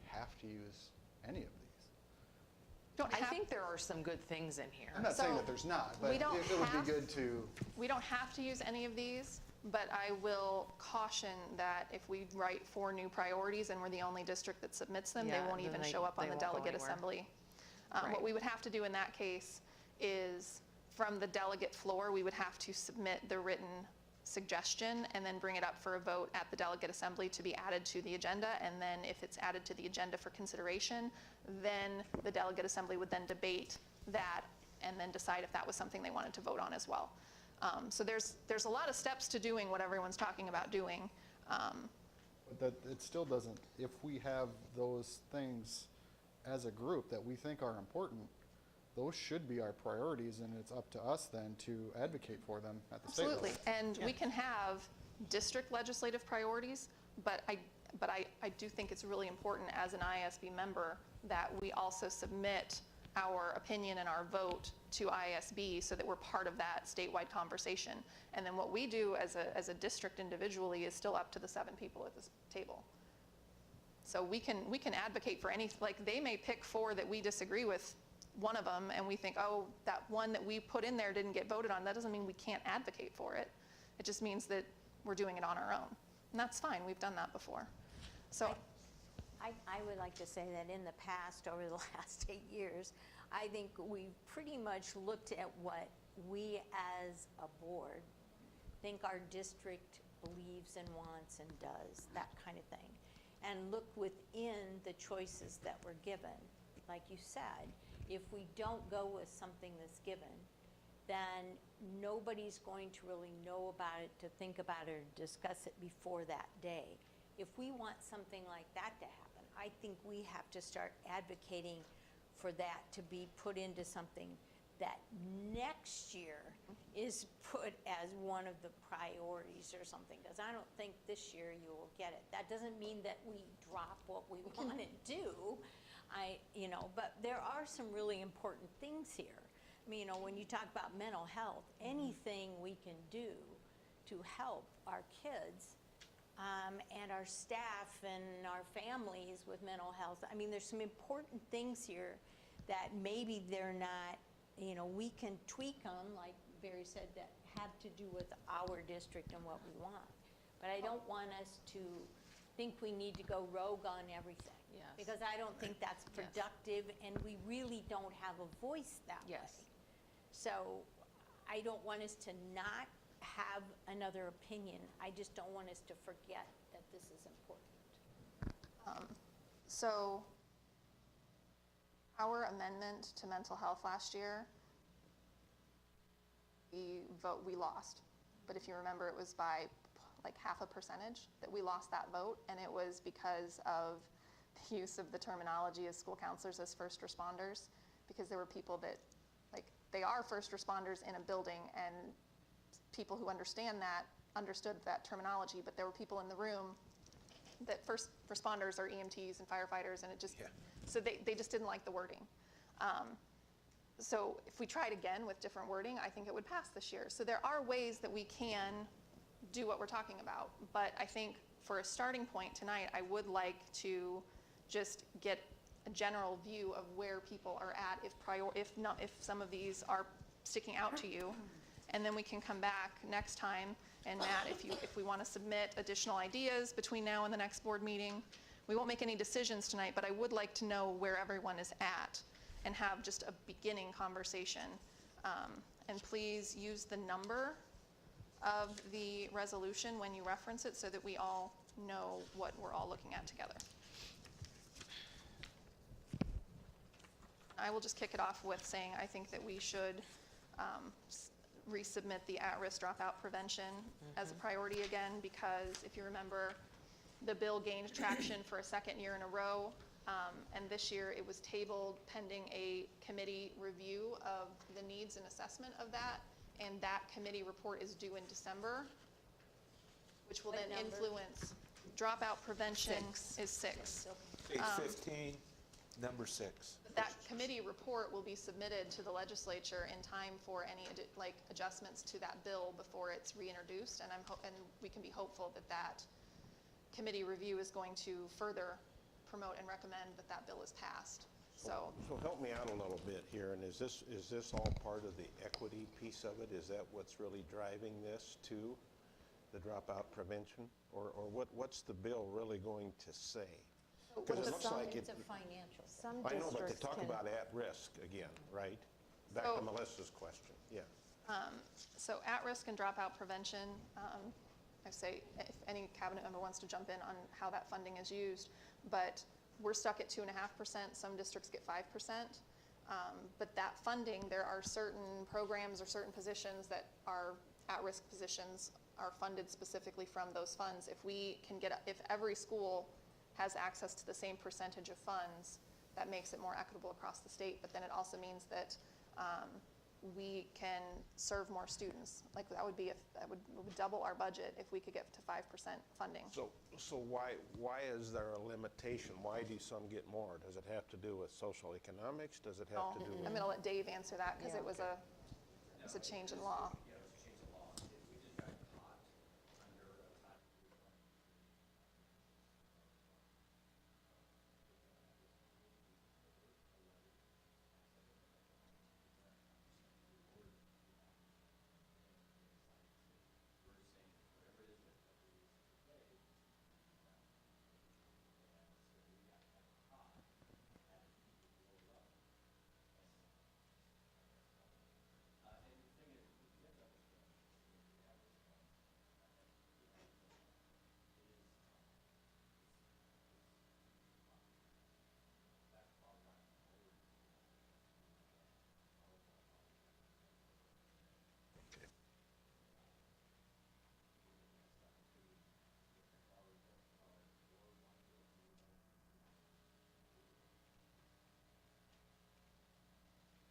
have to use any of these. don't I have, think there are some good things in here. I'm not saying So, that there's not, but we it don't would have- be good to, we don't have to use any of these, but I will caution that if we write 4 new priorities and we're the only district that submits them, they Yeah, won't then even they- show up on they the won't go delegate anywhere. assembly. Right. What we would have to do in that case is, from the delegate floor, we would have to submit the written suggestion and then bring it up for a vote at the delegate assembly to be added to the agenda. And then if it's added to the agenda for consideration, then the delegate assembly would then debate that and then decide if that was something they wanted to vote on as well. So there's a lot of steps to doing what everyone's talking about doing. but that it still doesn't, if we have those things as a group that we think are important, those should be our priorities, and it's up to us then to advocate for them at the state level. Absolutely, and we can have district legislative priorities, but I do think it's really important as an ISB member that we also submit our opinion and our vote to ISB so that we're part of that statewide conversation. And then what we do as a district individually is still up to the 7 people at this table. So we can advocate for any, like they may pick 4 that we disagree with, one of them, and we think, oh, that one that we put in there didn't get voted on. That doesn't mean we can't advocate for it. It just means that we're doing it on our own. And that's fine, we've done that before. So, I would like to say that in the past, over the last 8 years, I think we've pretty much looked at what we as a board think our district believes and wants and does, that kind of thing. And look within the choices that were given. Like you said, if we don't go with something that's given, then nobody's going to really know about it, to think about it, or discuss it before that day. If we want something like that to happen, I think we have to start advocating for that to be put into something that next year is put as one of the priorities or something, because I don't think this year you will get it. That doesn't mean that we drop what we want to do, but there are some really important things here. I mean, when you talk about mental health, anything we can do to help our kids and our staff and our families with mental health. I mean, there's some important things here that maybe they're not, we can tweak them, like Barry said, that have to do with our district and what we want. But I don't want us to think we need to go rogue on everything. Yes. Because I don't think that's productive, and we really don't have a voice that way. Yes. So I don't want us to not have another opinion. I just don't want us to forget that this is important. So our amendment to mental health last year, we lost. But if you remember, it was by like 0.5% that we lost that vote, and it was because of the use of the terminology as school counselors as first responders, because there were people that, like, they are first responders in a building, and people who understood that terminology, but there were people in the room that first responders are EMTs and firefighters, and it just, so they just didn't like the wording. So if we tried again with different wording, I think it would pass this year. So there are ways that we can do what we're talking about, but I think for a starting point tonight, I would like to just get a general view of where people are at, if some of these are sticking out to you, and then we can come back next time. And Matt, if we want to submit additional ideas between now and the next board meeting, we won't make any decisions tonight, but I would like to know where everyone is at and have just a beginning conversation. And please use the number of the resolution when you reference it so that we all know what we're all looking at together. I will just kick it off with saying I think that we should resubmit the at-risk dropout prevention as a priority again, because if you remember, the bill gained traction for a second year in a row, and this year it was tabled pending a committee review of the needs and assessment of that, and that committee report is due in December, which will then influence dropout prevention. Is 6. Page 15, number 6. That committee report will be submitted to the legislature in time for any adjustments to that bill before it's reintroduced, and and we can be hopeful that that committee review is going to further promote and recommend that that bill is passed. So, So help me out a little bit here, and is this all part of the equity piece of it? Is that what's really driving this too, the dropout prevention? Or what's the bill really going to say? Because it looks like it, It's a financial. Some I know, but they districts talk can, about at-risk again, right? Back So- to Melissa's question, yeah. so at-risk and dropout prevention, I say if any cabinet member wants to jump in on how that funding is used, but we're stuck at 2.5%, some districts get 5%. But that funding, there are certain programs or certain positions that are at-risk positions are funded specifically from those funds. If every school has access to the same percentage of funds, that makes it more equitable across the state, but then it also means that we can serve more students. Like that would double our budget if we could get to 5% funding. So why is there a limitation? Why do some get more? Does it have to do with social economics? Does it have to do I'm with? going to let Dave answer that because it was a change in law.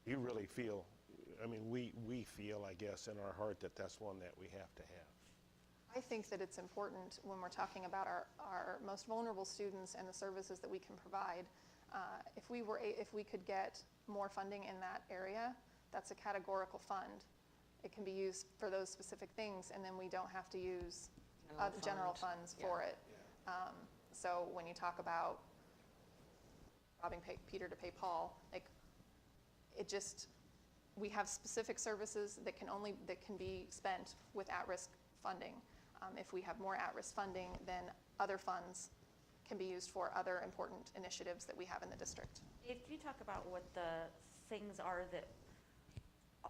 You really feel, I mean, we feel, I guess, in our heart that that's one that we have to have. I think that it's important when we're talking about our most vulnerable students and the services that we can provide. If we could get more funding in that area, that's a categorical fund. It can be used for those specific things, and then we don't have to use general funds for it. So when you talk about robbing Peter to pay Paul, like we have specific services that can be spent with at-risk funding. If we have more at-risk funding, then other funds can be used for other important initiatives that we have in the district. Dave, can you talk about what the things are that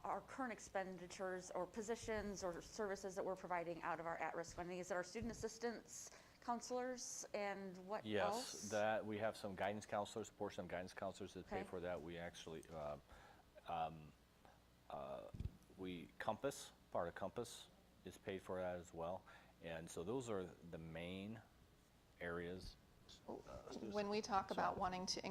our current expenditures or positions or services that we're providing out of our at-risk funding? Is it our student assistance counselors and what else? Yes, that we have some guidance counselors, a portion of guidance counselors that pay Okay. for that. We actually, part of Compass is paid for that as well. And so those are the main areas. When we talk about wanting to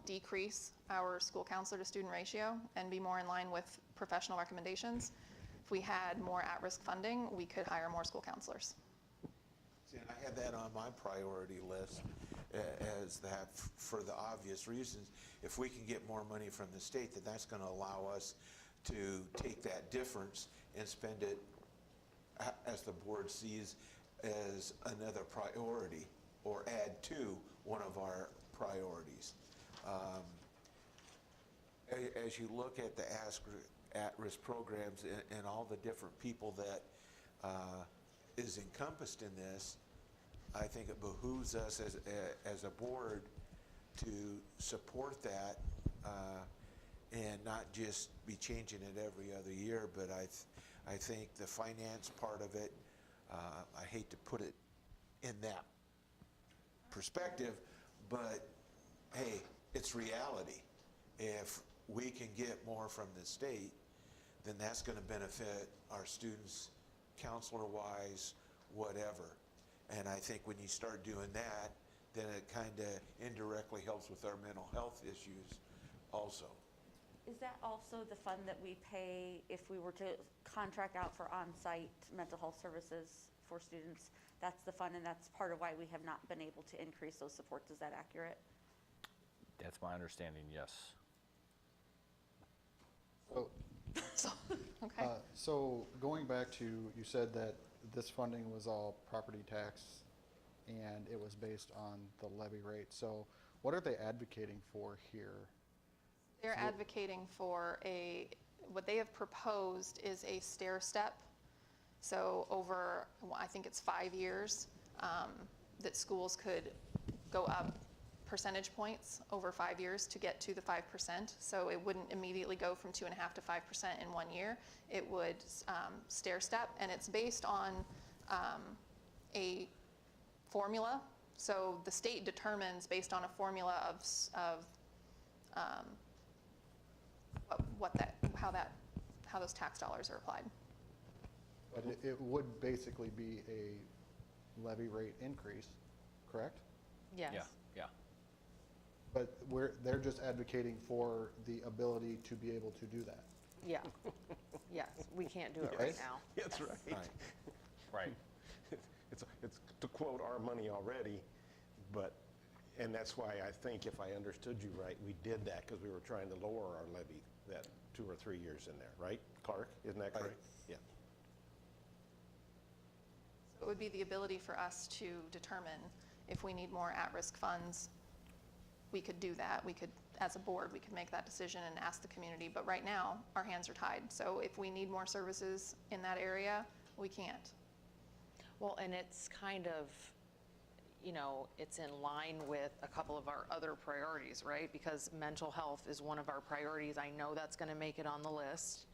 decrease our school counselor to student ratio and be more in line with professional recommendations, if we had more at-risk funding, we could hire more school counselors. See, I had that on my priority list as that for the obvious reasons. If we can get more money from the state, then that's going to allow us to take that difference and spend it as the board sees as another priority or add to one of our priorities. As you look at the at-risk programs and all the different people that is encompassed in this, I think it behooves us as a board to support that and not just be changing it every other year, but I think the finance part of it, I hate to put it in that perspective, but hey, it's reality. If we can get more from the state, then that's going to benefit our students, counselor-wise, whatever. And I think when you start doing that, then it kind of indirectly helps with our mental health issues also. Is that also the fund that we pay if we were to contract out for on-site mental health services for students? That's the fund, and that's part of why we have not been able to increase those supports. Is that accurate? That's my understanding, yes. So, Okay. so going back to, you said that this funding was all property tax and it was based on the levy rate. So What are they advocating for here? They're advocating for what they have proposed is a stair step. So over, well, I think it's 5 years, that schools could go up percentage points over 5 years to get to the 5%. So it wouldn't immediately go from 2.5% to 5% in 1 year. It would stair step, and it's based on a formula. So the state determines based on a formula of how those tax dollars are applied. But it would basically be a levy rate increase, correct? Yes. Yeah. But they're just advocating for the ability to be able to do that. Yeah. Yes, we can't do it right Yes. now. That's right. Right. Right. It's to quote our money already, and that's why I think if I understood you right, we did that because we were trying to lower our levy that 2 or 3 years in there, right? Clark, isn't that Right. correct? Yeah. So it would be the ability for us to determine if we need more at-risk funds. We could do that. We could, as a board, we could make that decision and ask the community. But right now, our hands are tied. So if we need more services in that area, we can't. Well, and it's kind of, it's in line with a couple of our other priorities, right? Because mental health is one of our priorities. I know that's going to make it on the list.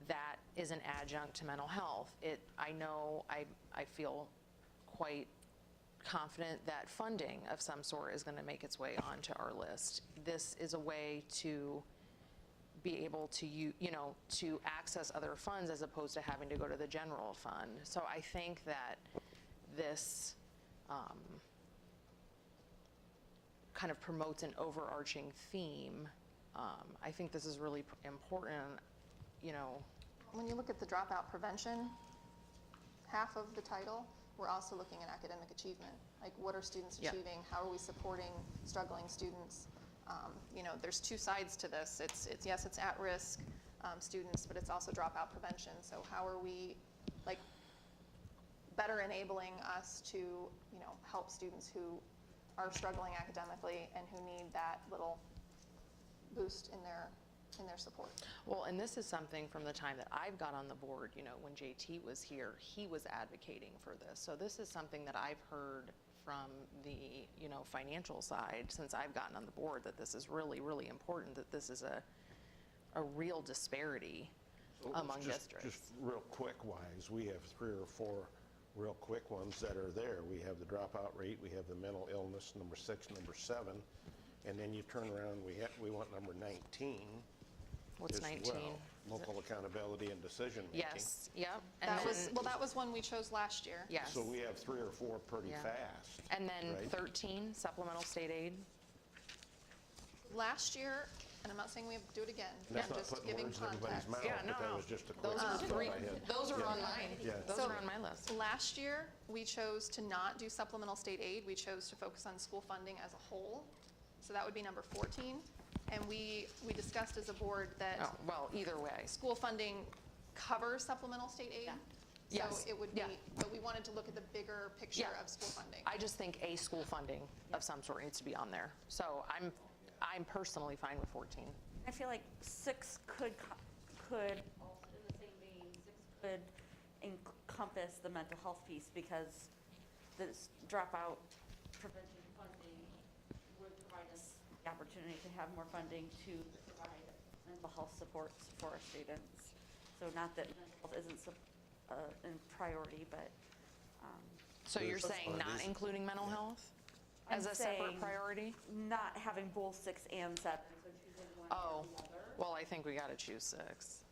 That is an adjunct to mental health. I know I feel quite confident that funding of some sort is going to make its way onto our list. This is a way to be able to, to access other funds as opposed to having to go to the general fund. So I think that this kind of promotes an overarching theme. I think this is really important, When you look at the dropout prevention, half of the title, we're also looking at academic achievement. Like, what are students Yeah. achieving? How are we supporting struggling students? There's two sides to this. Yes, it's at-risk students, but it's also dropout prevention. So how are we, better enabling us to, help students who are struggling academically and who need that little boost in their support? Well, and this is something from the time that I've got on the board, when JT was here, he was advocating for this. So this is something that I've heard from the, financial side since I've gotten on the board, that this is really, really important, that this is a real disparity among districts. Just real quick wise, we have 3 or 4 real quick ones that are there. We have the dropout rate, we have the mental illness, number 6, number 7, and then you turn around, we want number 19. What's as 19? well. Local accountability and decision making. Yes, yep. And That was one we chose last year. yes. So we have 3 or 4 pretty Yeah. fast. And then right? 13, supplemental state aid. Last year, and I'm not saying we have to do it again, And that's I'm not just putting giving words in everybody's context. mouth, Yeah, no, but that no. was just a quick Those are thought three, I had. those are Yeah. on mine. Yeah. Those So- are on my list. Last year, we chose to not do supplemental state aid. We chose to focus on school funding as a whole. So that would be number 14. And we discussed as a board that Oh, well, either way. school funding covers supplemental state aid. Yes. So it would Yeah. be, but we wanted to look at the bigger picture Yeah. of school funding. I just think a school funding of some sort needs to be on there. So I'm personally fine with 14. I feel like 6 could, also in the same vein, 6 could encompass the mental health piece, because this dropout prevention funding would provide us the opportunity to have more funding to provide mental health supports for our students. So not that mental health isn't in priority, but So you're There's- saying not these- including mental health as I'm a separate saying priority? not having both 6 and 7, so choosing one Oh, or the other. well, I think we got to choose 6.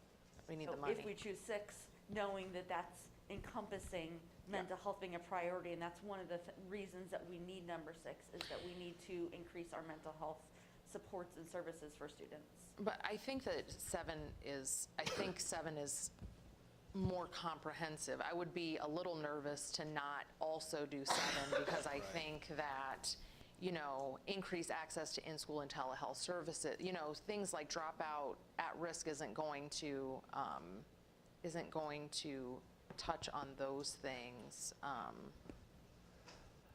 We need So the money. if we choose 6, knowing that that's encompassing mental health being a priority, and that's one of the reasons that we need number 6, is that we need to increase our mental health supports and services for students. But I think that 7 is more comprehensive. I would be a little nervous to not also do 7 because I think that, increased access to in-school and telehealth services, things like dropout at risk isn't going to touch on those things.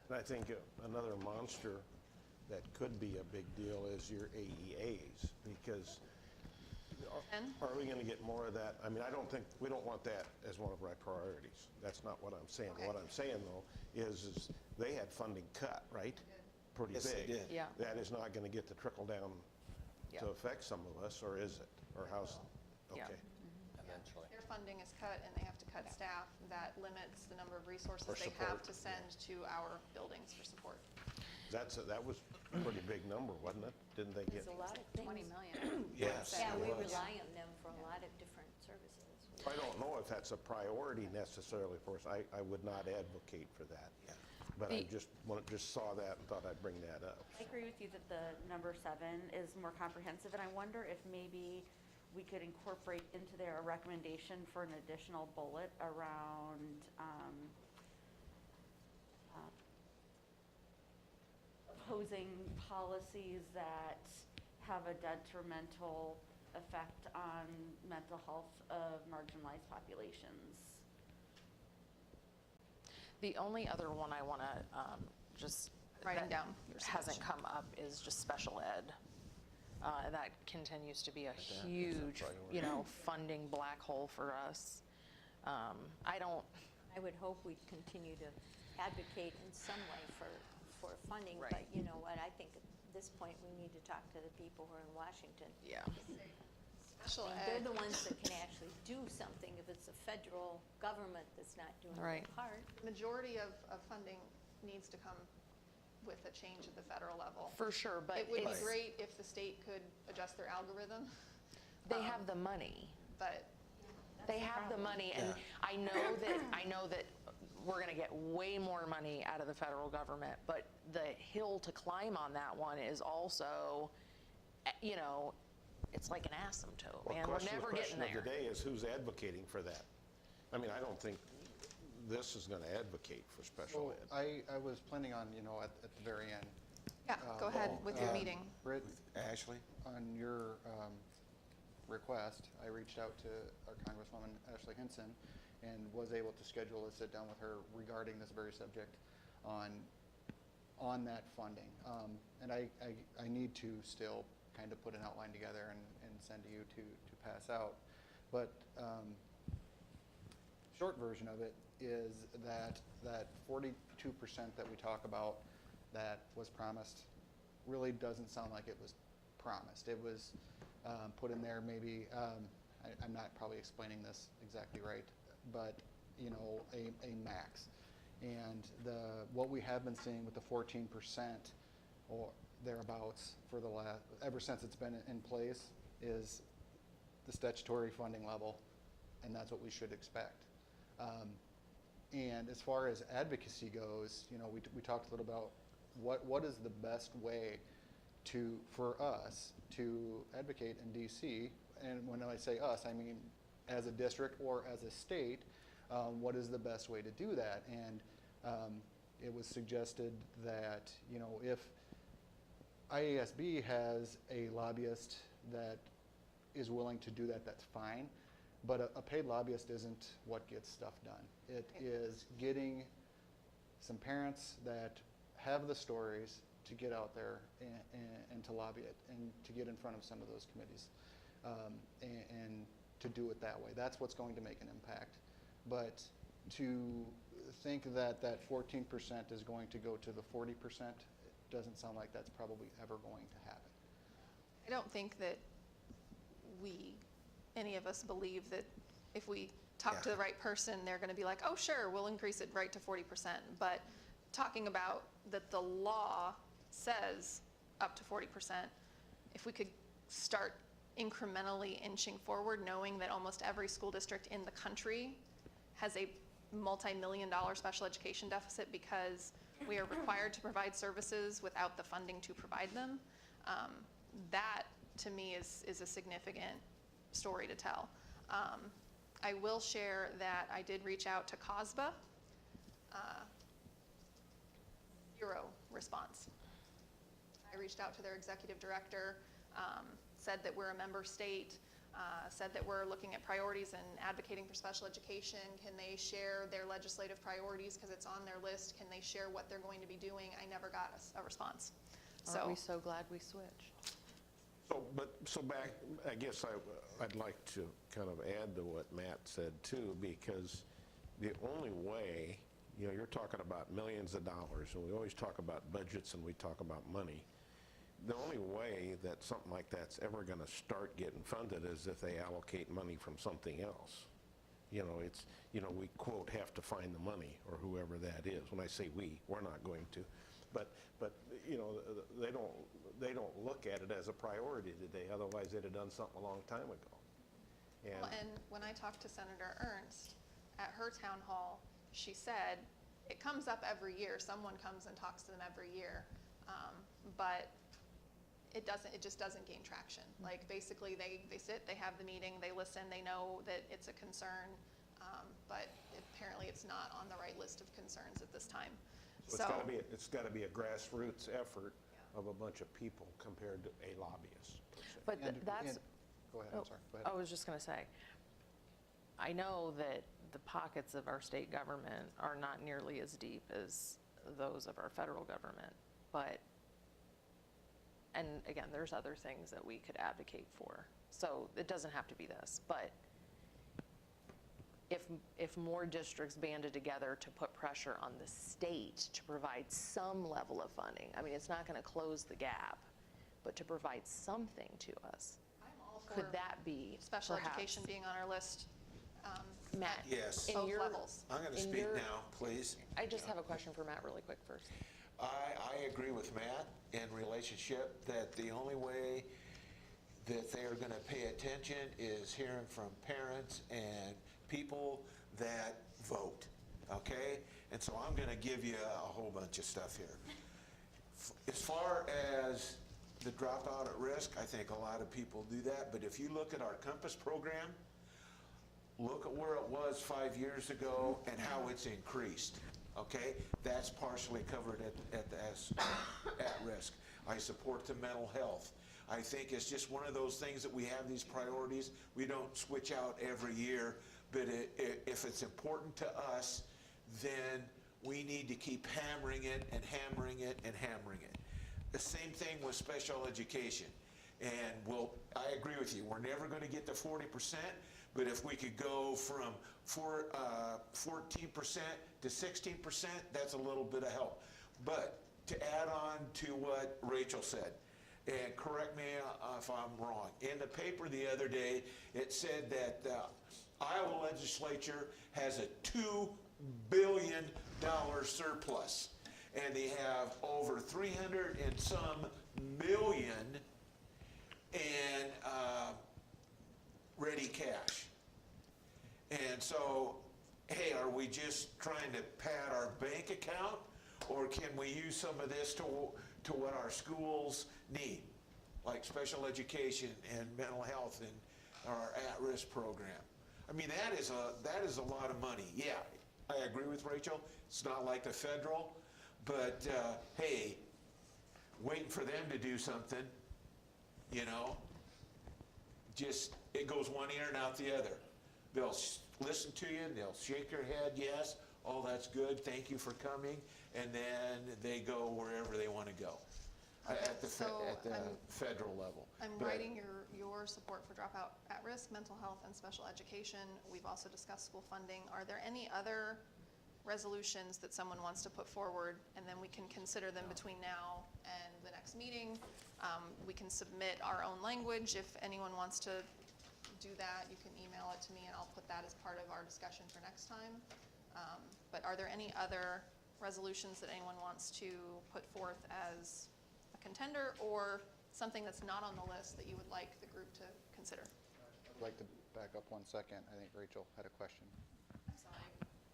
And I think another monster that could be a big deal is your AEAs, because are we going to get more of that? I mean, we don't want that as one of our priorities. That's not what I'm saying. Okay. What I'm saying, though, is they had funding cut, right? Pretty Yes, they big. did. Yeah. That is not going to get the trickle down Yeah. to affect some of us, or is it? Or how's, Yeah. okay. Eventually. Their funding is cut and they have to cut staff. That limits the number of resources For they have support, to send to our buildings for support. That was a pretty big number, wasn't it? Didn't they get? There's a lot of things. 20 million. Yes. Yeah, it we was. rely on them for a lot of different services. I don't know if that's a priority necessarily for us. I would not advocate for that. Yeah. But I just saw that and thought I'd bring that up. I agree with you that the number 7 is more comprehensive, and I wonder if maybe we could incorporate into there a recommendation for an additional bullet around opposing policies that have a detrimental effect on mental health of marginalized populations. The only other one I want to just. Writing that down your hasn't suggestion. come up is just special ed. And that continues to be a huge, funding black hole for us. I don't, I would hope we'd continue to advocate in some way for funding, but Right. you know what, I think at this point, we need to talk to the people who are in Washington. yeah. Special And ed, they're the ones that can actually do something if it's the federal government that's not doing their Right. part. majority of funding needs to come with a change at the federal level. For sure, but It would be it's, great if the state could adjust their algorithm, they have the money. but They have the money, and I know that we're going to get way more money out of the federal government, but the hill to climb on that one is also, it's like an asymptote, Well, man. We're never getting The question there. of the day is who's advocating for that? I mean, I don't think this is going to advocate for special So ed. I was planning on, at the very end. yeah, go ahead with your meeting. Britt, Ashley? on your request, I reached out to our Congresswoman Ashley Hinson and was able to schedule a sit-down with her regarding this very subject on that funding. And I need to still kind of put an outline together and send to you to pass out. But short version of it is that 42% that we talk about that was promised really doesn't sound like it was promised. It was put in there maybe, I'm not probably explaining this exactly right, but a max. And what we have been seeing with the 14% or thereabouts for ever since it's been in place is the statutory funding level, and that's what we should expect. And as far as advocacy goes, we talked a little about what is the best way for us to advocate in DC, and when I say us, I mean as a district or as a state, what is the best way to do that? And it was suggested that, if IASB has a lobbyist that is willing to do that, that's fine. But a paid lobbyist isn't what gets stuff done. It is getting some parents that have the stories to get out there and to lobby it and to get in front of some of those committees and to do it that way. That's what's going to make an impact. But to think that 14% is going to go to the 40% doesn't sound like that's probably ever going to happen. I don't think that any of us believe that if we talk to the right person, they're going to be like, oh, sure, we'll increase it right to 40%. But talking about that the law says up to 40%, if we could start incrementally inching forward, knowing that almost every school district in the country has a multi-million-dollar special education deficit because we are required to provide services without the funding to provide them, that to me is a significant story to tell. I will share that I did reach out to COSBA, zero response. I reached out to their executive director, said that we're a member state, said that we're looking at priorities and advocating for special education. Can they share their legislative priorities because it's on their list? Can they share what they're going to be doing? I never got a response. Aren't we So, so glad we switched? So back, I guess I'd like to kind of add to what Matt said too, because the only way, you're talking about millions of dollars, and we always talk about budgets and we talk about money. The only way that something like that's ever going to start getting funded is if they allocate money from something else. We quote, have to find the money, or whoever that is. When I say we, we're not going to. But they don't look at it as a priority today, otherwise they'd have done something a long time ago. and when I talked to Senator Ernst at her town hall, she said, it comes up every year, someone comes and talks to them every year, but it just doesn't gain traction. Like, basically, they sit, they have the meeting, they listen, they know that it's a concern, but apparently it's not on the right list of concerns at this time. So it's got to be a grassroots effort of a bunch of people compared to a lobbyist, per se. But Go that's, ahead, I'm sorry, go ahead. I was just going to say, I know that the pockets of our state government are not nearly as deep as those of our federal government, but, and again, there's other things that we could advocate for. So it doesn't have to be this, but if more districts banded together to put pressure on the state to provide some level of funding, I mean, it's not going to close the gap, but to provide something to us. I'm all Could for that be special perhaps- education being on our list. Matt? Yes. in Both your- levels. I'm going to in speak your- now, please. I just have a question for Matt really quick first. I agree with Matt in relationship that the only way that they are going to pay attention is hearing from parents and people that vote, okay? And so I'm going to give you a whole bunch of stuff here. As far as the dropout at risk, I think a lot of people do that, but if you look at our Compass program, look at where it was 5 years ago and how it's increased, okay? That's partially covered at risk. I support the mental health. I think it's just one of those things that we have these priorities. We don't switch out every year, but if it's important to us, then we need to keep hammering it and hammering it and hammering it. The same thing with special education. And I agree with you, we're never going to get to 40%, but if we could go from 14% to 16%, that's a little bit of help. But to add on to what Rachel said, and correct me if I'm wrong, in the paper the other day, it said that the Iowa legislature has a $2 billion surplus, and they have over 300 and some million in ready cash. And so, hey, are we just trying to pad our bank account, or can we use some of this to what our schools need, like special education and mental health and our at-risk program? I mean, that is a lot of money. Yeah, I agree with Rachel. It's not like the federal, but hey, waiting for them to do something, just it goes one ear and out the other. They'll listen to you, they'll shake their head, yes, oh, that's good, thank you for coming, and then they go wherever they want to go at the federal level. I'm But- writing your support for dropout at risk, mental health, and special education. We've also discussed school funding. Are there any other resolutions that someone wants to put forward, and then we can consider them between now and the next meeting? We can submit our own language. If anyone wants to do that, you can email it to me, and I'll put that as part of our discussion for next time. But are there any other resolutions that anyone wants to put forth as a contender, or something that's not on the list that you would like the group to consider? I'd like to back up 1 second. I think Rachel had a question. I'm sorry.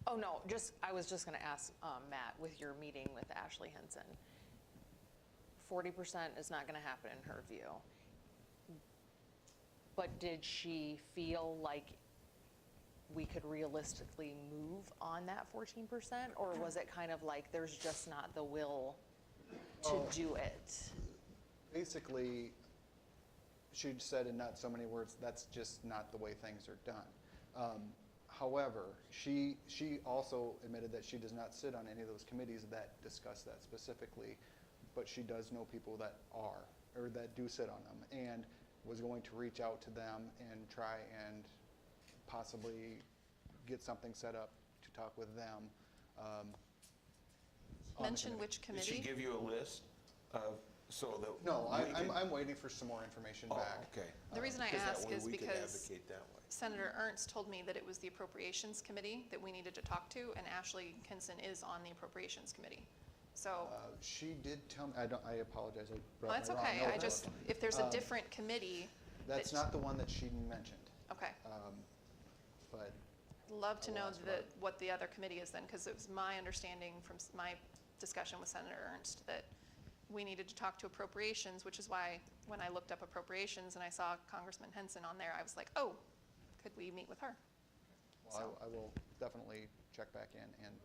Oh, no, I was just going to ask Matt, with your meeting with Ashley Henson, 40% is not going to happen in her view. But did she feel like we could realistically move on that 14%? Or was it kind of like there's just not the will to do it? Basically, she said in not so many words, that's just not the way things are done. However, she also admitted that she does not sit on any of those committees that discuss that specifically. but she does know people that are, or that do sit on them, and was going to reach out to them and try and possibly get something set up to talk with them. On the Mention committee. which Did she committee? give you a list of, so that? No, we can- I'm waiting for some more information Oh, back. okay. The reason I that ask way is we could because advocate that way. Senator Ernst told me that it was the Appropriations Committee that we needed to talk to, and Ashley Kinson is on the Appropriations Committee. So, She did tell me, I apologize, I well, brought that's my wrong okay. note I up. just, if there's a different committee. That's that- not the one that she mentioned, Okay. but Love to I will know ask about it. what the other committee is then, because it was my understanding from my discussion with Senator Ernst that we needed to talk to Appropriations, which is why when I looked up Appropriations and I saw Congressman Henson on there, I was like, oh, could we meet with her? well, I will definitely check back in and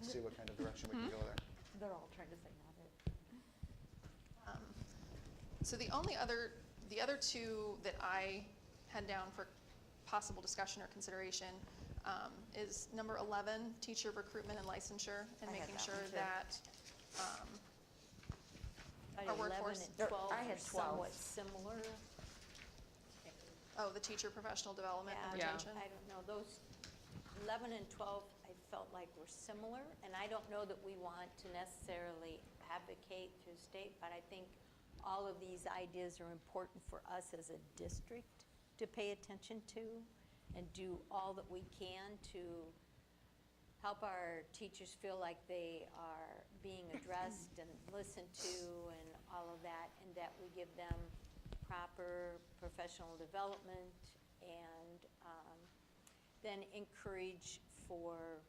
see what kind of direction we can go there. They're all trying to say not it. So the other two that I had down for possible discussion or consideration is number 11, teacher recruitment and licensure, and I had making that sure one too. that our 11 workforce, and 12 I had are 12. somewhat similar. the teacher professional development and Yeah, retention. I don't know, those 11 and 12, I felt like were similar, and I don't know that we want to necessarily advocate through state, but I think all of these ideas are important for us as a district to pay attention to and do all that we can to help our teachers feel like they are being addressed and listened to and all of that, and that we give them proper professional development and then encourage for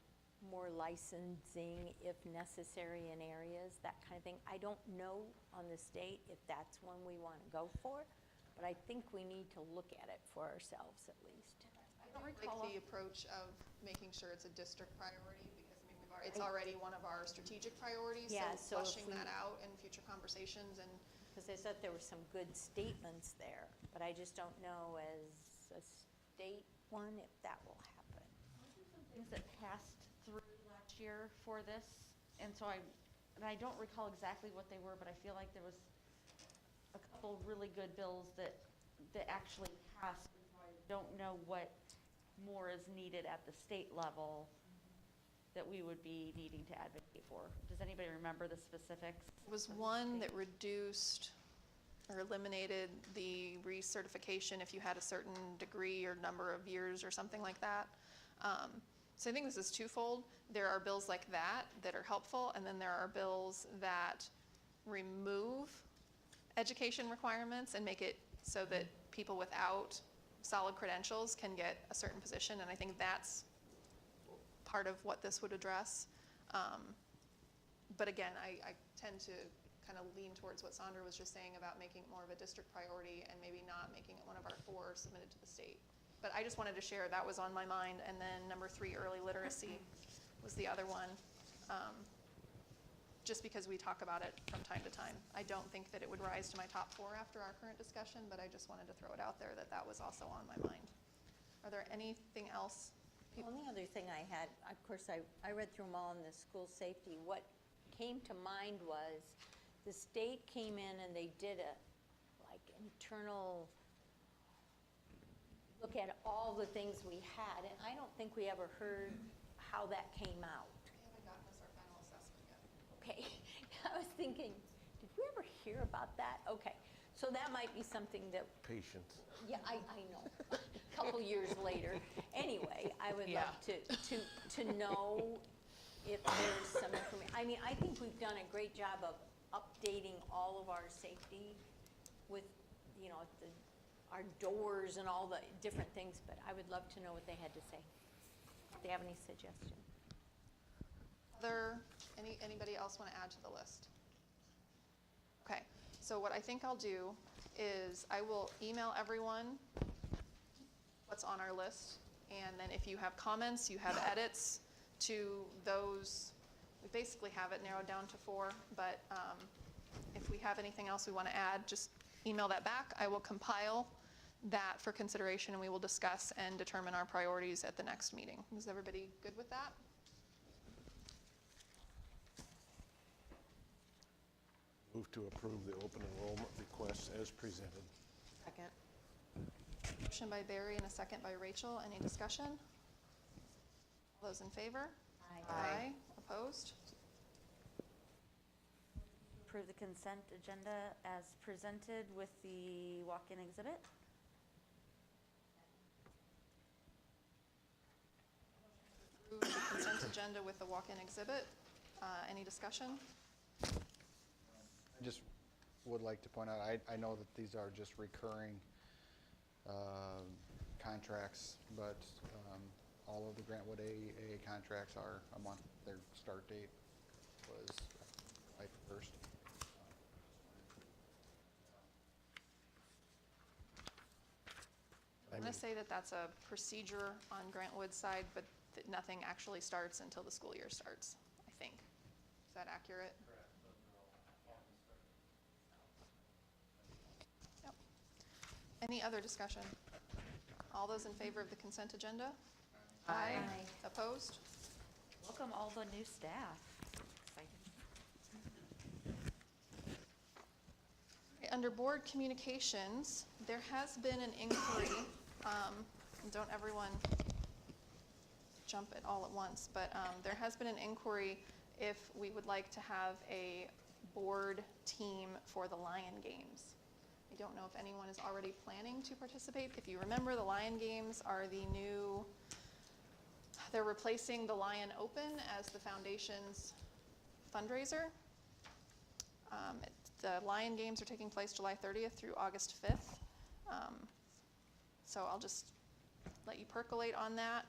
more licensing if necessary in areas, that kind of thing. I don't know on the state if that's one we want to go for, but I think we need to look at it for ourselves at least. I don't like the approach of making sure it's a district priority, because I mean, it's already one of our strategic priorities, Yeah, so so if fleshing we- that out in future conversations and Because I thought there were some good statements there, but I just don't know as a state one if that will happen. Things that passed through last year for this, and so I don't recall exactly what they were, but I feel like there was a couple really good bills that actually passed. And so I don't know what more is needed at the state level that we would be needing to advocate for. Does anybody remember the specifics? was of the one state? that reduced or eliminated the recertification if you had a certain degree or number of years or something like that. So I think this is twofold. There are bills like that that are helpful, and then there are bills that remove education requirements and make it so that people without solid credentials can get a certain position, and I think that's part of what this would address. But again, I tend to kind of lean towards what Sandra was just saying about making it more of a district priority and maybe not making it one of our 4 submitted to the state. But I just wanted to share that was on my mind. And then number 3, early literacy was the other one. Just because we talk about it from time to time. I don't think that it would rise to my top 4 after our current discussion, but I just wanted to throw it out there that that was also on my mind. Are there anything else? The only other thing I had, of course, I read through them all in the school safety. What came to mind was the state came in and they did a internal look at all the things we had, and I don't think we ever heard how that came out. We haven't gotten us our final assessment yet. Okay, I was thinking, did we ever hear about that? Okay, so that might be something that, Patience. yeah, I know, a couple years later. Anyway, I would love to know if there's some information. I mean, I think we've done a great job of updating all of our safety with, our doors and all the different things, but I would love to know what they had to say. If they have any suggestions. Anybody else want to add to the list? Okay, so what I think I'll do is I will email everyone what's on our list, and then if you have comments, you have edits to those, we basically have it narrowed down to 4, but if we have anything else we want to add, just email that back. I will compile that for consideration, and we will discuss and determine our priorities at the next meeting. Is everybody good with that? Move to approve the open enrollment requests as presented. Second. Motion by Barry and a second by Rachel. Any discussion? All those in favor? Aye. Opposed? Approve the consent agenda as presented with the walk-in exhibit. Approve the consent agenda with the walk-in exhibit. Any discussion? I just would like to point out, I know that these are just recurring contracts, but all of the Grantwood AEA contracts are a month. Their start date was July 1st. I'm going to say that that's a procedure on Grantwood's side, but that nothing actually starts until the school year starts, I think. Is that accurate? Yep. Any other discussion? All those in favor of the consent agenda? Aye. Opposed? Welcome all the new staff. Excited. Under board communications, there has been an inquiry, and don't everyone jump it all at once, but there has been an inquiry if we would like to have a board team for the Lion Games. I don't know if anyone is already planning to participate. If you remember, the Lion Games are the new, they're replacing the Lion Open as the foundation's fundraiser. The Lion Games are taking place July 30th through August 5th. So I'll just let you percolate on that,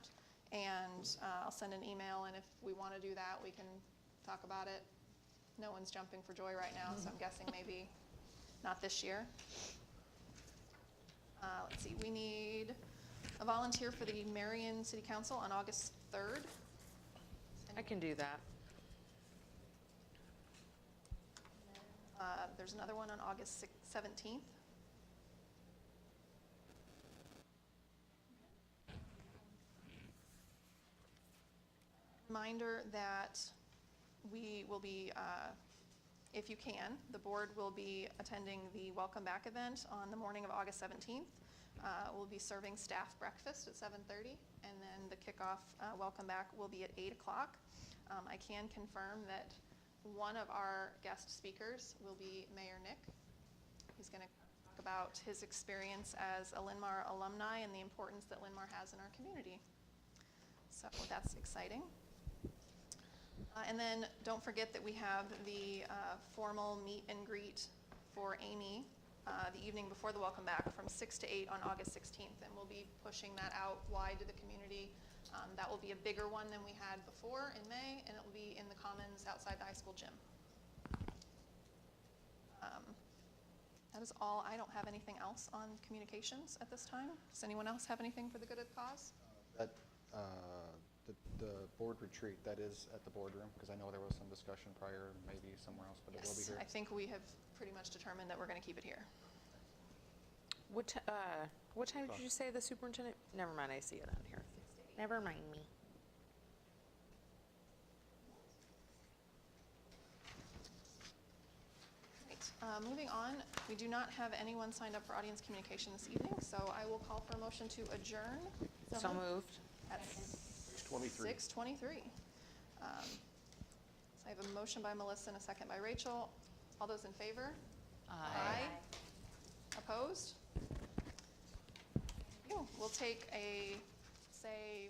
and I'll send an email, and if we want to do that, we can talk about it. No one's jumping for joy right now, so I'm guessing maybe not this year. Let's see, we need a volunteer for the Marion City Council on August 3rd. I can do that. There's another one on August 17th. Reminder that we will be, if you can, the board will be attending the Welcome Back event on the morning of August 17th. We'll be serving staff breakfast at 7:30, and then the kickoff Welcome Back will be at 8 o'clock. I can confirm that one of our guest speakers will be Mayor Nick. He's going to talk about his experience as a Linn-Mar alumni and the importance that Linn-Mar has in our community. So that's exciting. And then don't forget that we have the formal meet and greet for Amy the evening before the Welcome Back from 6 to 8 on August 16th. And we'll be pushing that out wide to the community. That will be a bigger one than we had before in May, and it will be in the Commons outside the high school gym. That is all. I don't have anything else on communications at this time. Does anyone else have anything for the good of the cause? The board retreat, that is at the boardroom, because I know there was some discussion prior, maybe somewhere else, but it will be here. I think we have pretty much determined that we're going to keep it here. What time did you say the superintendent? Never mind, I see it on here. Never mind me. Right, moving on, we do not have anyone signed up for audience communication this evening, so I will call for a motion to adjourn. So moved. At 6:23. 6:23. So I have a motion by Melissa and a second by Rachel. All those in favor? Aye. Opposed? We'll take a, say,